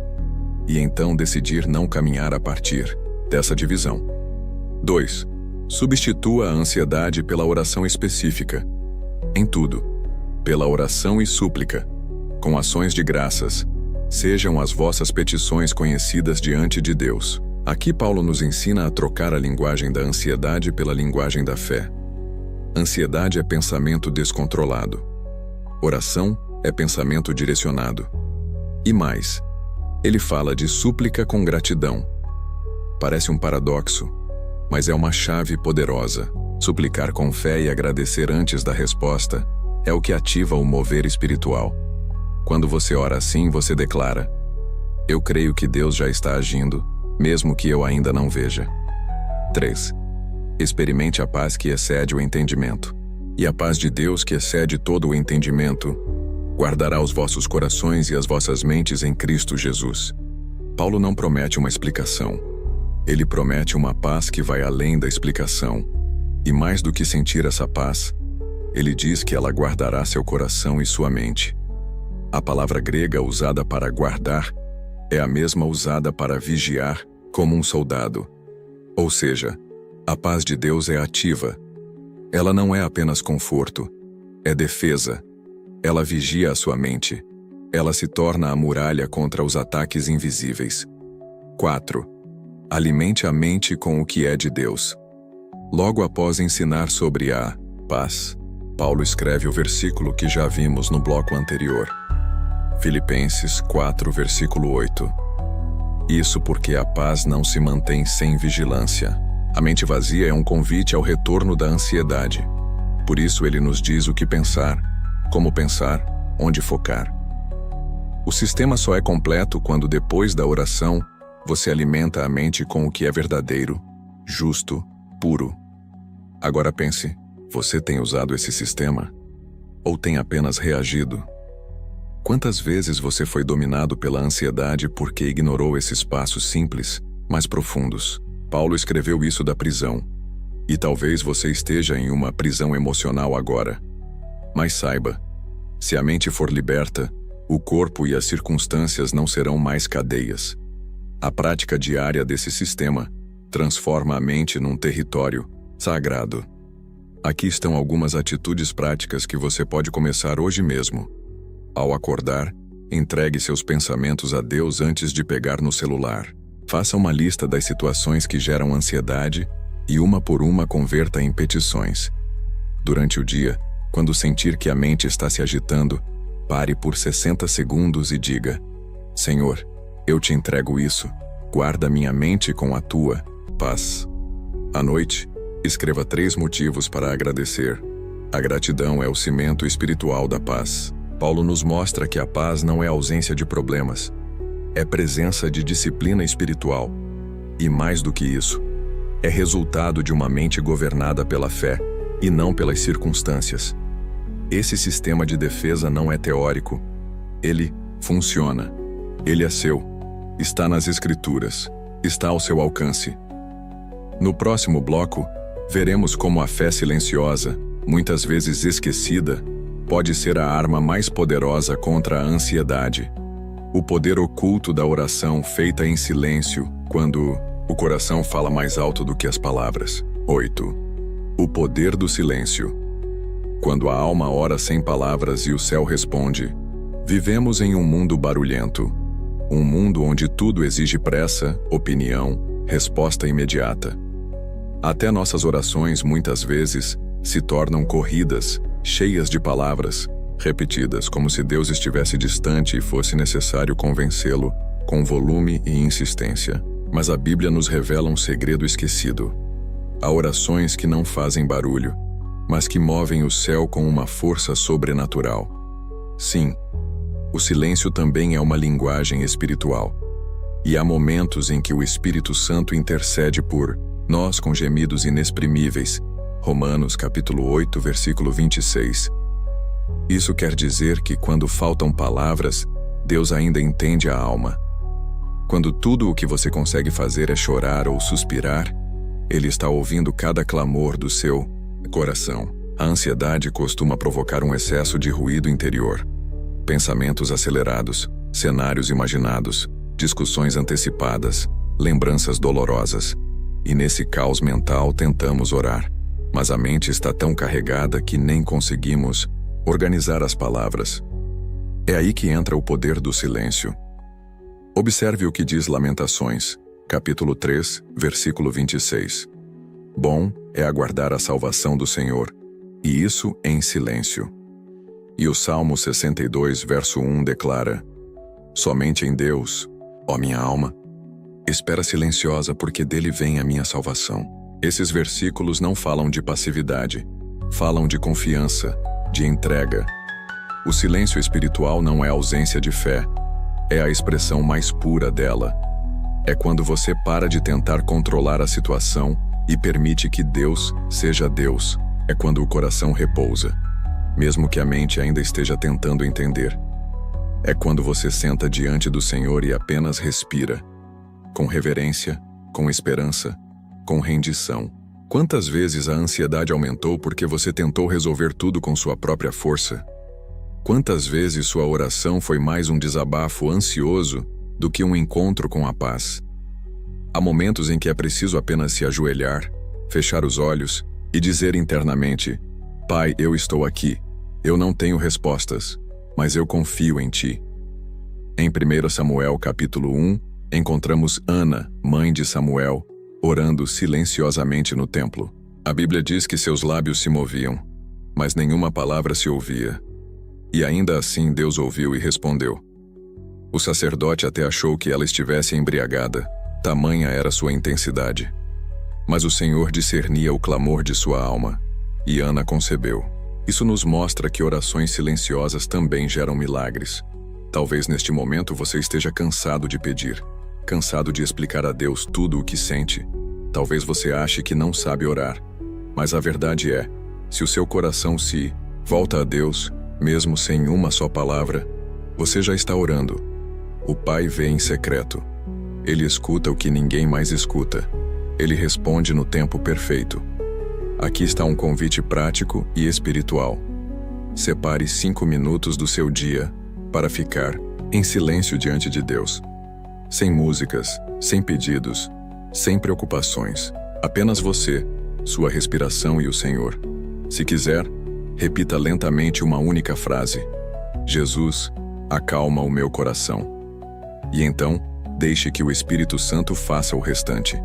e então decidir não caminhar a partir dessa divisão. 2. Substitua a ansiedade pela oração específica. Em tudo, pela oração e súplica, com ações de graças, sejam as vossas petições conhecidas diante de Deus. Aqui Paulo nos ensina a trocar a linguagem da ansiedade pela linguagem da fé. Ansiedade é pensamento descontrolado. Oração é pensamento direcionado. E mais, ele fala de súplica com gratidão. Parece um paradoxo, mas é uma chave poderosa. Suplicar com fé e agradecer antes da resposta é o que ativa o mover espiritual. Quando você ora assim, você declara: eu creio que Deus já está agindo, mesmo que eu ainda não veja. 3. Experimente a paz que excede o entendimento. E a paz de Deus, que excede todo o entendimento, guardará os vossos corações e as vossas mentes em Cristo Jesus. Paulo não promete uma explicação. Ele promete uma paz que vai além da explicação. E mais do que sentir essa paz, ele diz que ela guardará seu coração e sua mente. A palavra grega usada para guardar é a mesma usada para vigiar, como um soldado. Ou seja, a paz de Deus é ativa. Ela não é apenas conforto, é defesa. Ela vigia a sua mente. Ela se torna a muralha contra os ataques invisíveis. 4. Alimente a mente com o que é de Deus. Logo após ensinar sobre a paz, Paulo escreve o versículo que já vimos no bloco anterior. Filipenses 4, versículo 8. Isso porque a paz não se mantém sem vigilância. A mente vazia é um convite ao retorno da ansiedade. Por isso ele nos diz o que pensar, como pensar, onde focar. O sistema só é completo quando, depois da oração, você alimenta a mente com o que é verdadeiro, justo, puro. Agora pense, você tem usado esse sistema? Ou tem apenas reagido? Quantas vezes você foi dominado pela ansiedade porque ignorou esses passos simples, mas profundos? Paulo escreveu isso da prisão. E talvez você esteja em uma prisão emocional agora. Mas saiba, se a mente for liberta, o corpo e as circunstâncias não serão mais cadeias. A prática diária desse sistema transforma a mente num território sagrado. Aqui estão algumas atitudes práticas que você pode começar hoje mesmo. Ao acordar, entregue seus pensamentos a Deus antes de pegar no celular. Faça uma lista das situações que geram ansiedade e uma por uma converta em petições. Durante o dia, quando sentir que a mente está se agitando, pare por 60 segundos e diga: Senhor, eu te entrego isso, guarda minha mente com a tua paz. À noite, escreva 3 motivos para agradecer. A gratidão é o cimento espiritual da paz. Paulo nos mostra que a paz não é ausência de problemas, é presença de disciplina espiritual. E mais do que isso, é resultado de uma mente governada pela fé e não pelas circunstâncias. Esse sistema de defesa não é teórico. Ele funciona. Ele é seu. Está nas Escrituras. Está ao seu alcance. No próximo bloco, veremos como a fé silenciosa, muitas vezes esquecida, pode ser a arma mais poderosa contra a ansiedade. O poder oculto da oração feita em silêncio, quando o coração fala mais alto do que as palavras. 8. O poder do silêncio. Quando a alma ora sem palavras e o céu responde. Vivemos em um mundo barulhento. Um mundo onde tudo exige pressa, opinião, resposta imediata. Até nossas orações, muitas vezes, se tornam corridas, cheias de palavras, repetidas como se Deus estivesse distante e fosse necessário convencê-lo com volume e insistência. Mas a Bíblia nos revela um segredo esquecido. Há orações que não fazem barulho, mas que movem o céu com uma força sobrenatural. Sim, o silêncio também é uma linguagem espiritual. E há momentos em que o Espírito Santo intercede por nós com gemidos inexprimíveis. Romanos capítulo 8, versículo 26. Isso quer dizer que quando faltam palavras, Deus ainda entende a alma. Quando tudo o que você consegue fazer é chorar ou suspirar, Ele está ouvindo cada clamor do seu coração. A ansiedade costuma provocar um excesso de ruído interior. Pensamentos acelerados, cenários imaginados, discussões antecipadas, lembranças dolorosas. E nesse caos mental tentamos orar, mas a mente está tão carregada que nem conseguimos organizar as palavras. É aí que entra o poder do silêncio. Observe o que diz Lamentações, capítulo 3, versículo 26. Bom é aguardar a salvação do Senhor, e isso em silêncio. E o Salmo 62, verso 1 declara: somente em Deus, ó minha alma, espera silenciosa, porque dele vem a minha salvação. Esses versículos não falam de passividade, falam de confiança, de entrega. O silêncio espiritual não é ausência de fé, é a expressão mais pura dela. É quando você para de tentar controlar a situação e permite que Deus seja Deus. É quando o coração repousa, mesmo que a mente ainda esteja tentando entender. É quando você senta diante do Senhor e apenas respira, com reverência, com esperança, com rendição. Quantas vezes a ansiedade aumentou porque você tentou resolver tudo com sua própria força? Quantas vezes sua oração foi mais um desabafo ansioso do que um encontro com a paz? Há momentos em que é preciso apenas se ajoelhar, fechar os olhos e dizer internamente: Pai, eu estou aqui. Eu não tenho respostas, mas eu confio em Ti. Em 1 Samuel capítulo 1, encontramos Ana, mãe de Samuel, orando silenciosamente no templo. A Bíblia diz que seus lábios se moviam, mas nenhuma palavra se ouvia. E ainda assim Deus ouviu e respondeu. O sacerdote até achou que ela estivesse embriagada, tamanha era sua intensidade. Mas o Senhor discernia o clamor de sua alma, e Ana concebeu. Isso nos mostra que orações silenciosas também geram milagres. Talvez neste momento você esteja cansado de pedir, cansado de explicar a Deus tudo o que sente. Talvez você ache que não sabe orar. Mas a verdade é, se o seu coração se volta a Deus, mesmo sem uma só palavra, você já está orando. O Pai vê em secreto. Ele escuta o que ninguém mais escuta. Ele responde no tempo perfeito. Aqui está um convite prático e espiritual. Separe 5 minutos do seu dia para ficar em silêncio diante de Deus. Sem músicas, sem pedidos, sem preocupações. Apenas você, sua respiração e o Senhor. Se quiser, repita lentamente uma única frase: Jesus, acalma o meu coração. E então, deixe que o Espírito Santo faça o restante.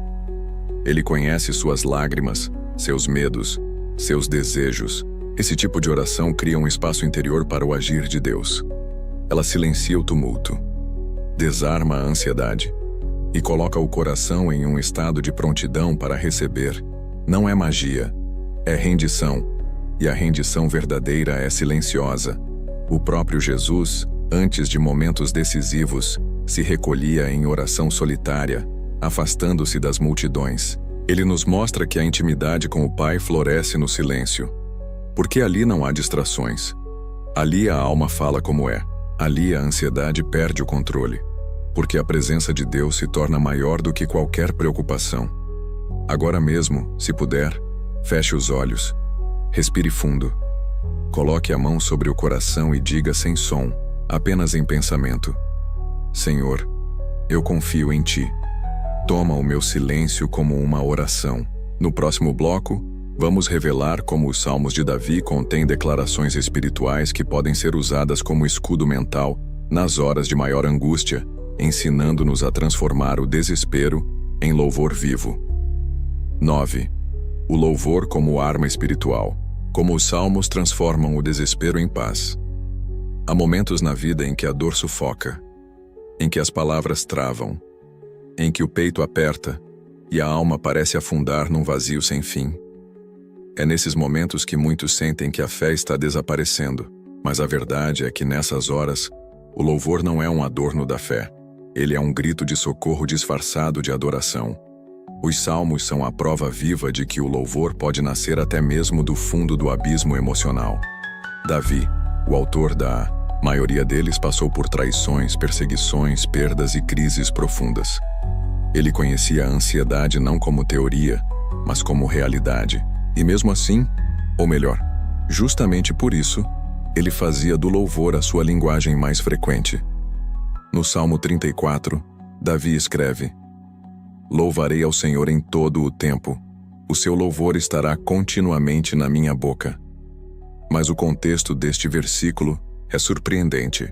Ele conhece suas lágrimas, seus medos, seus desejos. Esse tipo de oração cria um espaço interior para o agir de Deus. Ela silencia o tumulto, desarma a ansiedade e coloca o coração em um estado de prontidão para receber. Não é magia, é rendição. E a rendição verdadeira é silenciosa. O próprio Jesus, antes de momentos decisivos, se recolhia em oração solitária, afastando-se das multidões. Ele nos mostra que a intimidade com o Pai floresce no silêncio. Porque ali não há distrações. Ali a alma fala como é. Ali a ansiedade perde o controle. Porque a presença de Deus se torna maior do que qualquer preocupação. Agora mesmo, se puder, feche os olhos. Respire fundo. Coloque a mão sobre o coração e diga sem som, apenas em pensamento: Senhor, eu confio em Ti. Toma o meu silêncio como uma oração. No próximo bloco, vamos revelar como os Salmos de Davi contêm declarações espirituais que podem ser usadas como escudo mental nas horas de maior angústia, ensinando-nos a transformar o desespero em louvor vivo. 9. O louvor como arma espiritual. Como os salmos transformam o desespero em paz. Há momentos na vida em que a dor sufoca, em que as palavras travam, em que o peito aperta e a alma parece afundar num vazio sem fim. É nesses momentos que muitos sentem que a fé está desaparecendo, mas a verdade é que nessas horas, o louvor não é um adorno da fé. Ele é um grito de socorro disfarçado de adoração. Os salmos são a prova viva de que o louvor pode nascer até mesmo do fundo do abismo emocional. Davi, o autor da maioria deles, passou por traições, perseguições, perdas e crises profundas. Ele conhecia a ansiedade não como teoria, mas como realidade. E mesmo assim, ou melhor, justamente por isso, ele fazia do louvor a sua linguagem mais frequente. No Salmo 34, Davi escreve: Louvarei ao Senhor em todo o tempo. O seu louvor estará continuamente na minha boca. Mas o contexto deste versículo é surpreendente.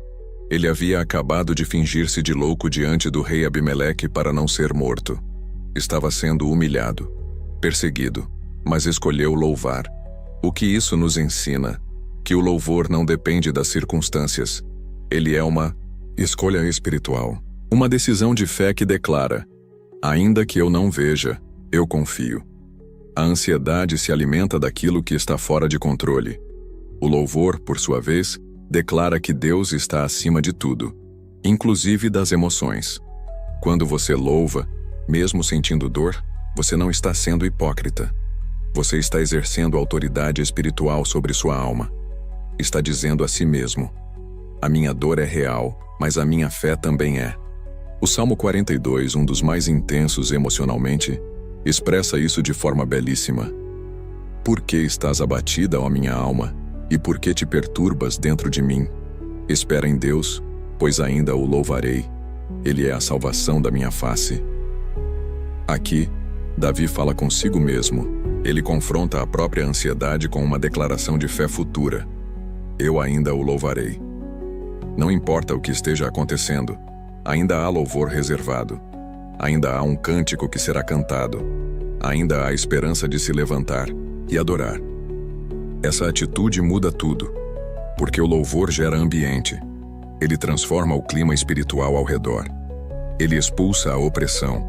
Ele havia acabado de fingir-se de louco diante do rei Abimeleque para não ser morto. Estava sendo humilhado, perseguido, mas escolheu louvar. O que isso nos ensina? Que o louvor não depende das circunstâncias. Ele é uma escolha espiritual. Uma decisão de fé que declara: ainda que eu não veja, eu confio. A ansiedade se alimenta daquilo que está fora de controle. O louvor, por sua vez, declara que Deus está acima de tudo, inclusive das emoções. Quando você louva, mesmo sentindo dor, você não está sendo hipócrita. Você está exercendo autoridade espiritual sobre sua alma. Está dizendo a si mesmo: a minha dor é real, mas a minha fé também é. O Salmo 42, um dos mais intensos emocionalmente, expressa isso de forma belíssima. Por que estás abatida, ó minha alma? E por que te perturbas dentro de mim? Espera em Deus, pois ainda o louvarei. Ele é a salvação da minha face. Aqui, Davi fala consigo mesmo. Ele confronta a própria ansiedade com uma declaração de fé futura. Eu ainda o louvarei. Não importa o que esteja acontecendo, ainda há louvor reservado. Ainda há um cântico que será cantado. Ainda há esperança de se levantar e adorar. Essa atitude muda tudo, porque o louvor gera ambiente. Ele transforma o clima espiritual ao redor. Ele expulsa a opressão.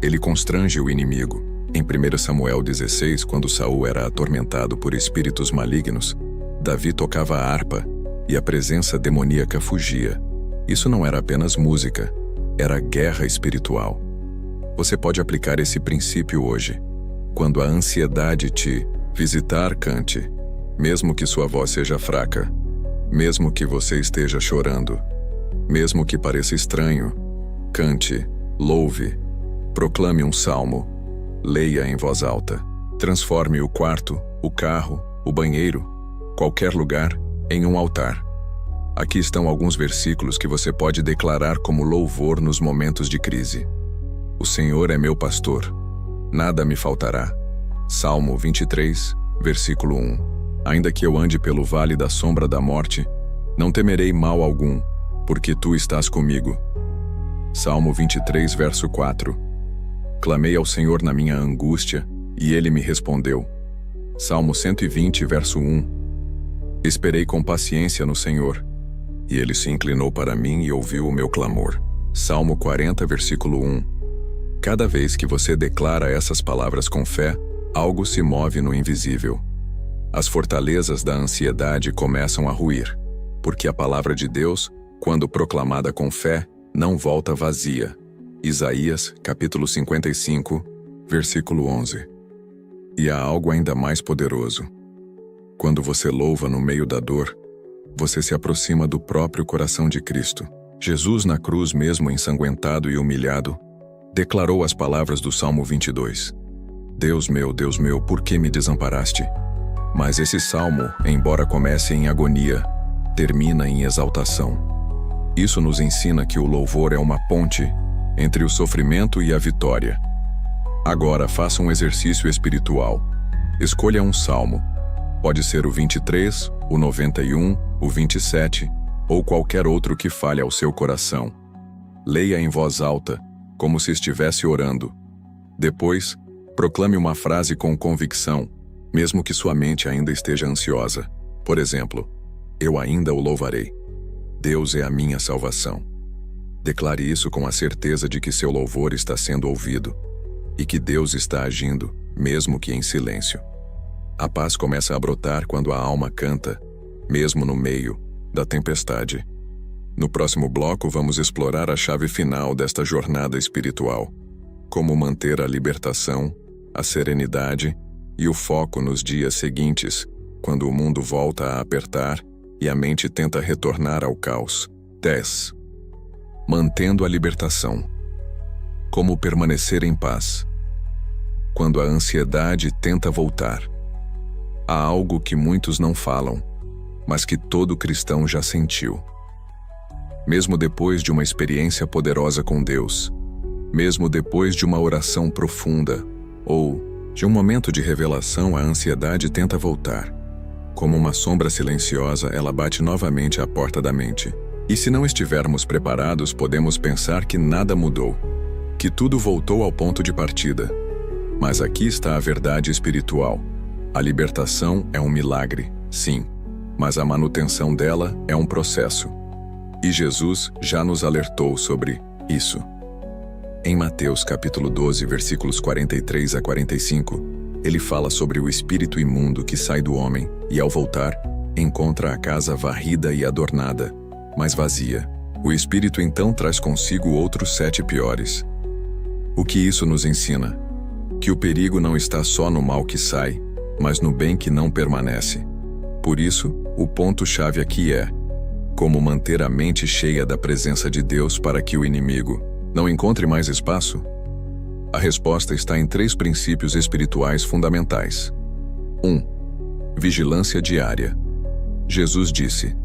Ele constrange o inimigo. Em 1 Samuel 16, quando Saul era atormentado por espíritos malignos, Davi tocava a harpa e a presença demoníaca fugia. Isso não era apenas música, era guerra espiritual. Você pode aplicar esse princípio hoje. Quando a ansiedade te visitar, cante. Mesmo que sua voz seja fraca, mesmo que você esteja chorando, mesmo que pareça estranho, cante, louve, proclame um salmo, leia em voz alta. Transforme o quarto, o carro, o banheiro, qualquer lugar, em um altar. Aqui estão alguns versículos que você pode declarar como louvor nos momentos de crise. O Senhor é meu pastor, nada me faltará. Salmo 23, versículo 1. Ainda que eu ande pelo vale da sombra da morte, não temerei mal algum, porque tu estás comigo. Salmo 23, verso 4. Clamei ao Senhor na minha angústia, e ele me respondeu. Salmo 120, verso 1. Esperei com paciência no Senhor, e ele se inclinou para mim e ouviu o meu clamor. Salmo 40, versículo 1. Cada vez que você declara essas palavras com fé, algo se move no invisível. As fortalezas da ansiedade começam a ruir, porque a palavra de Deus, quando proclamada com fé, não volta vazia. Isaías, capítulo 55, versículo 11. E há algo ainda mais poderoso. Quando você louva no meio da dor, você se aproxima do próprio coração de Cristo. Jesus, na cruz, mesmo ensanguentado e humilhado, declarou as palavras do Salmo 22. Deus meu, por que me desamparaste? Mas esse salmo, embora comece em agonia, termina em exaltação. Isso nos ensina que o louvor é uma ponte entre o sofrimento e a vitória. Agora faça um exercício espiritual. Escolha um salmo. Pode ser o 23, o 91, o 27 ou qualquer outro que fale ao seu coração. Leia em voz alta, como se estivesse orando. Depois, proclame uma frase com convicção, mesmo que sua mente ainda esteja ansiosa. Por exemplo, eu ainda o louvarei. Deus é a minha salvação. Declare isso com a certeza de que seu louvor está sendo ouvido e que Deus está agindo, mesmo que em silêncio. A paz começa a brotar quando a alma canta, mesmo no meio da tempestade. No próximo bloco, vamos explorar a chave final desta jornada espiritual: como manter a libertação, a serenidade e o foco nos dias seguintes, quando o mundo volta a apertar e a mente tenta retornar ao caos. 10. Mantendo a libertação. Como permanecer em paz quando a ansiedade tenta voltar. Há algo que muitos não falam, mas que todo cristão já sentiu. Mesmo depois de uma experiência poderosa com Deus, mesmo depois de uma oração profunda ou de um momento de revelação, a ansiedade tenta voltar. Como uma sombra silenciosa, ela bate novamente à porta da mente. E se não estivermos preparados, podemos pensar que nada mudou, que tudo voltou ao ponto de partida. Mas aqui está a verdade espiritual. A libertação é um milagre, sim, mas a manutenção dela é um processo. E Jesus já nos alertou sobre isso. Em Mateus capítulo 12, versículos 43 a 45, ele fala sobre o espírito imundo que sai do homem e, ao voltar, encontra a casa varrida e adornada, mas vazia. O espírito então traz consigo outros 7 piores. O que isso nos ensina? Que o perigo não está só no mal que sai, mas no bem que não permanece. Por isso, o ponto-chave aqui é: como manter a mente cheia da presença de Deus para que o inimigo não encontre mais espaço? A resposta está em 3 princípios espirituais fundamentais. 1. Vigilância diária. Jesus disse: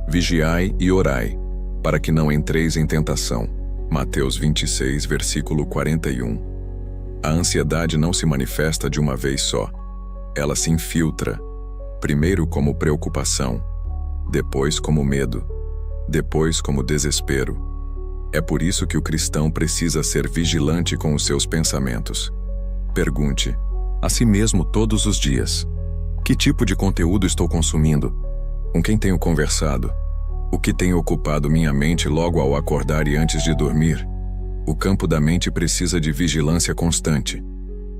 vigiai e orai, para que não entreis em tentação. Mateus 26, versículo 41. A ansiedade não se manifesta de uma vez só. Ela se infiltra, primeiro como preocupação, depois como medo, depois como desespero. É por isso que o cristão precisa ser vigilante com os seus pensamentos. Pergunte a si mesmo todos os dias: que tipo de conteúdo estou consumindo? Com quem tenho conversado? O que tem ocupado minha mente logo ao acordar e antes de dormir? O campo da mente precisa de vigilância constante,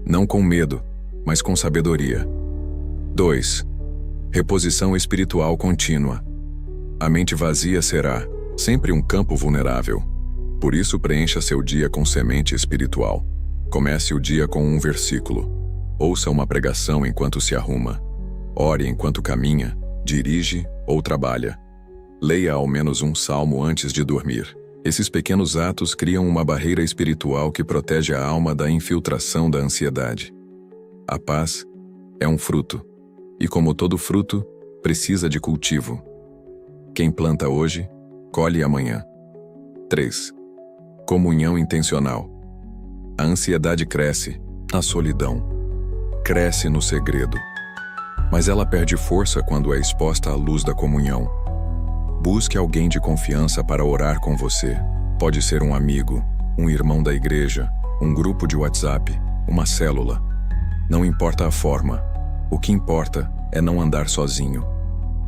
não com medo, mas com sabedoria. 2. Reposição espiritual contínua. A mente vazia será sempre um campo vulnerável. Por isso, preencha seu dia com semente espiritual. Comece o dia com um versículo. Ouça uma pregação enquanto se arruma. Ore enquanto caminha, dirige ou trabalha. Leia ao menos um salmo antes de dormir. Esses pequenos atos criam uma barreira espiritual que protege a alma da infiltração da ansiedade. A paz é um fruto, e como todo fruto, precisa de cultivo. Quem planta hoje, colhe amanhã. 3. Comunhão intencional. A ansiedade cresce na solidão. Cresce no segredo. Mas ela perde força quando é exposta à luz da comunhão. Busque alguém de confiança para orar com você. Pode ser um amigo, um irmão da igreja, um grupo de WhatsApp, uma célula. Não importa a forma. O que importa é não andar sozinho.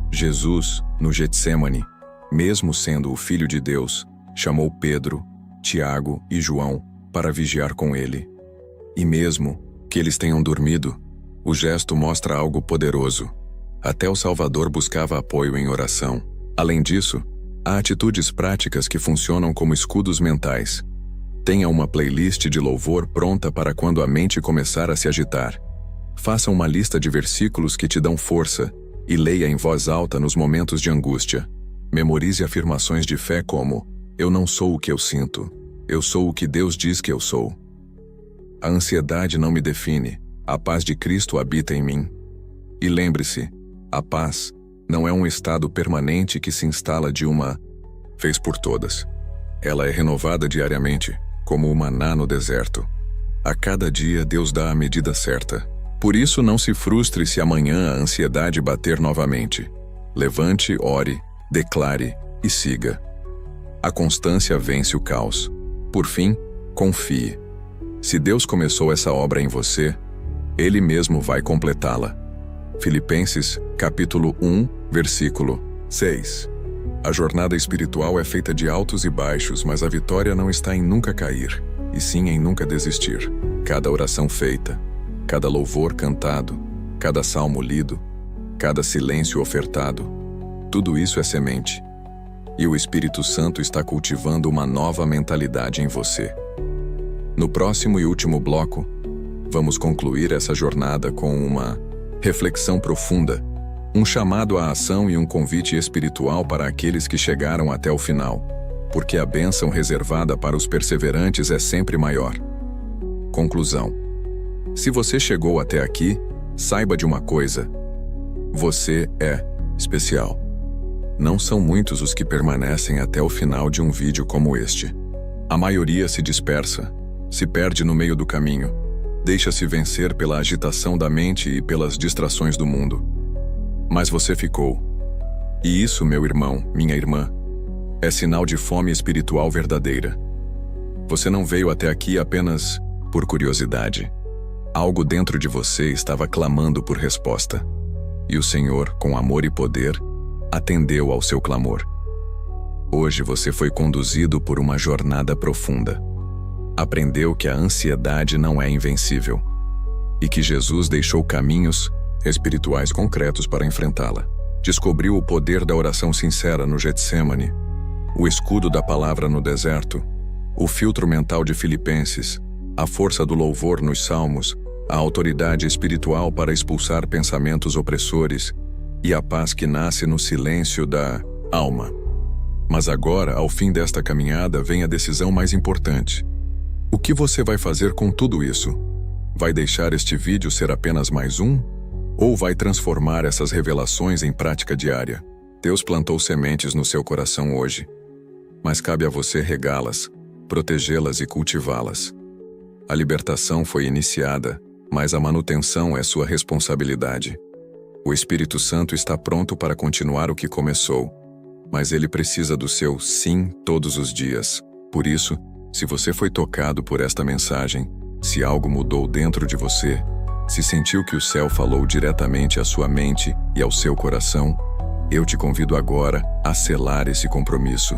Jesus, no Getsemane, mesmo sendo o Filho de Deus, chamou Pedro, Tiago e João para vigiar com ele. E mesmo que eles tenham dormido, o gesto mostra algo poderoso. Até o Salvador buscava apoio em oração. Além disso, há atitudes práticas que funcionam como escudos mentais. Tenha uma playlist de louvor pronta para quando a mente começar a se agitar. Faça uma lista de versículos que te dão força e leia em voz alta nos momentos de angústia. Memorize afirmações de fé como: eu não sou o que eu sinto, eu sou o que Deus diz que eu sou. A ansiedade não me define, a paz de Cristo habita em mim. E lembre-se, a paz não é um estado permanente que se instala de uma vez por todas. Ela é renovada diariamente, como o maná no deserto. A cada dia Deus dá a medida certa. Por isso não se frustre se amanhã a ansiedade bater novamente. Levante, ore, declare e siga. A constância vence o caos. Por fim, confie. Se Deus começou essa obra em você, Ele mesmo vai completá-la. Filipenses, capítulo 1, versículo 6. A jornada espiritual é feita de altos e baixos, mas a vitória não está em nunca cair, e sim em nunca desistir. Cada oração feita, cada louvor cantado, cada salmo lido, cada silêncio ofertado, tudo isso é semente. E o Espírito Santo está cultivando uma nova mentalidade em você. No próximo e último bloco, vamos concluir essa jornada com uma reflexão profunda, um chamado à ação e um convite espiritual para aqueles que chegaram até o final, porque a bênção reservada para os perseverantes é sempre maior. Conclusão. Se você chegou até aqui, saiba de uma coisa: você é especial. Não são muitos os que permanecem até o final de um vídeo como este. A maioria se dispersa, se perde no meio do caminho, deixa-se vencer pela agitação da mente e pelas distrações do mundo. Mas você ficou. E isso, meu irmão, minha irmã, é sinal de fome espiritual verdadeira. Você não veio até aqui apenas por curiosidade. Algo dentro de você estava clamando por resposta. E o Senhor, com amor e poder, atendeu ao seu clamor. Hoje você foi conduzido por uma jornada profunda. Aprendeu que a ansiedade não é invencível e que Jesus deixou caminhos espirituais concretos para enfrentá-la. Descobriu o poder da oração sincera no Getsêmani, o escudo da palavra no deserto, o filtro mental de Filipenses, a força do louvor nos Salmos, a autoridade espiritual para expulsar pensamentos opressores e a paz que nasce no silêncio da alma. Mas agora, ao fim desta caminhada, vem a decisão mais importante. O que você vai fazer com tudo isso? Vai deixar este vídeo ser apenas mais um? Ou vai transformar essas revelações em prática diária? Deus plantou sementes no seu coração hoje, mas cabe a você regá-las, protegê-las e cultivá-las. A libertação foi iniciada, mas a manutenção é sua responsabilidade. O Espírito Santo está pronto para continuar o que começou, mas ele precisa do seu sim todos os dias. Por isso, se você foi tocado por esta mensagem, se algo mudou dentro de você, se sentiu que o céu falou diretamente à sua mente e ao seu coração, eu te convido agora a selar esse compromisso.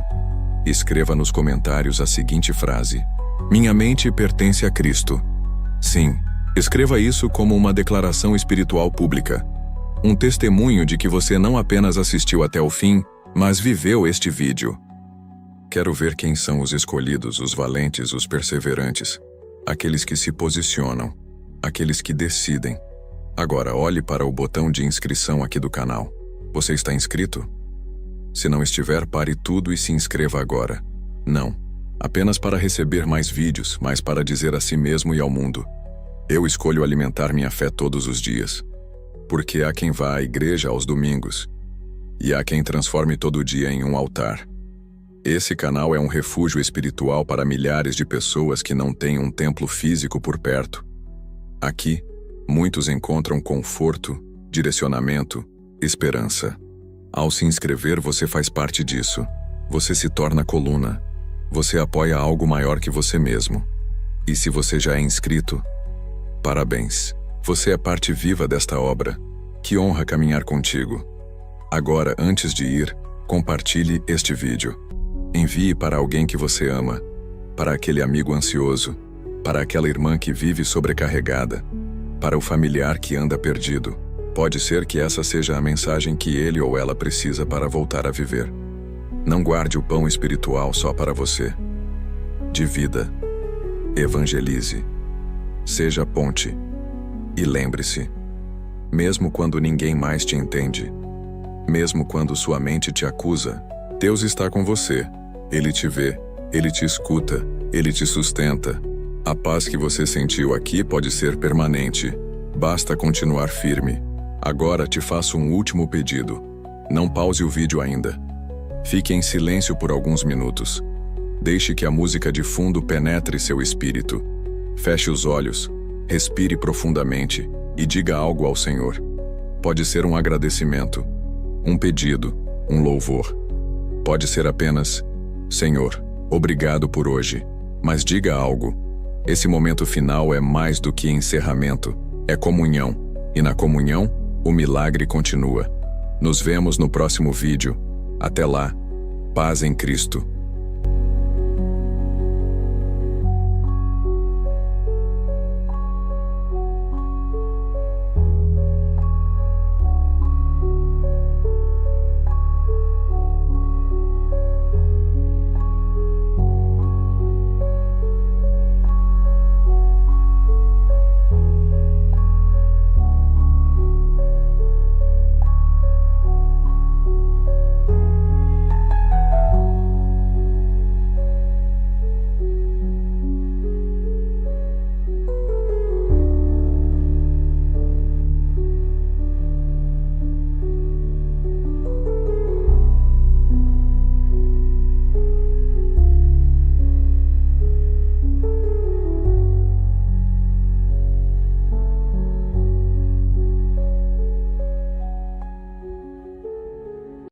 Escreva nos comentários a seguinte frase: minha mente pertence a Cristo. Sim, escreva isso como uma declaração espiritual pública. Um testemunho de que você não apenas assistiu até o fim, mas viveu este vídeo. Quero ver quem são os escolhidos, os valentes, os perseverantes, aqueles que se posicionam, aqueles que decidem. Agora olhe para o botão de inscrição aqui do canal. Você está inscrito? Se não estiver, pare tudo e se inscreva agora. Não, apenas para receber mais vídeos, mas para dizer a si mesmo e ao mundo: eu escolho alimentar minha fé todos os dias. Porque há quem vá à igreja aos domingos, e há quem transforme todo dia em um altar. Esse canal é um refúgio espiritual para milhares de pessoas que não têm um templo físico por perto. Aqui, muitos encontram conforto, direcionamento, esperança. Ao se inscrever, você faz parte disso. Você se torna coluna. Você apoia algo maior que você mesmo. E se você já é inscrito, parabéns. Você é parte viva desta obra. Que honra caminhar contigo. Agora, antes de ir, compartilhe este vídeo. Envie para alguém que você ama, para aquele amigo ansioso, para aquela irmã que vive sobrecarregada, para o familiar que anda perdido. Pode ser que essa seja a mensagem que ele ou ela precisa para voltar a viver. Não guarde o pão espiritual só para você. Divida. Evangelize. Seja ponte. E lembre-se, mesmo quando ninguém mais te entende, mesmo quando sua mente te acusa, Deus está com você. Ele te vê, Ele te escuta, Ele te sustenta. A paz que você sentiu aqui pode ser permanente. Basta continuar firme. Agora te faço um último pedido. Não pause o vídeo ainda. Fique em silêncio por alguns minutos. Deixe que a música de fundo penetre seu espírito. Feche os olhos. Respire profundamente e diga algo ao Senhor. Pode ser um agradecimento, um pedido, um louvor. Pode ser apenas: Senhor, obrigado por hoje. Mas diga algo. Esse momento final é mais do que encerramento, é comunhão. E na comunhão, o milagre continua. Nos vemos no próximo vídeo. Até lá, paz em Cristo.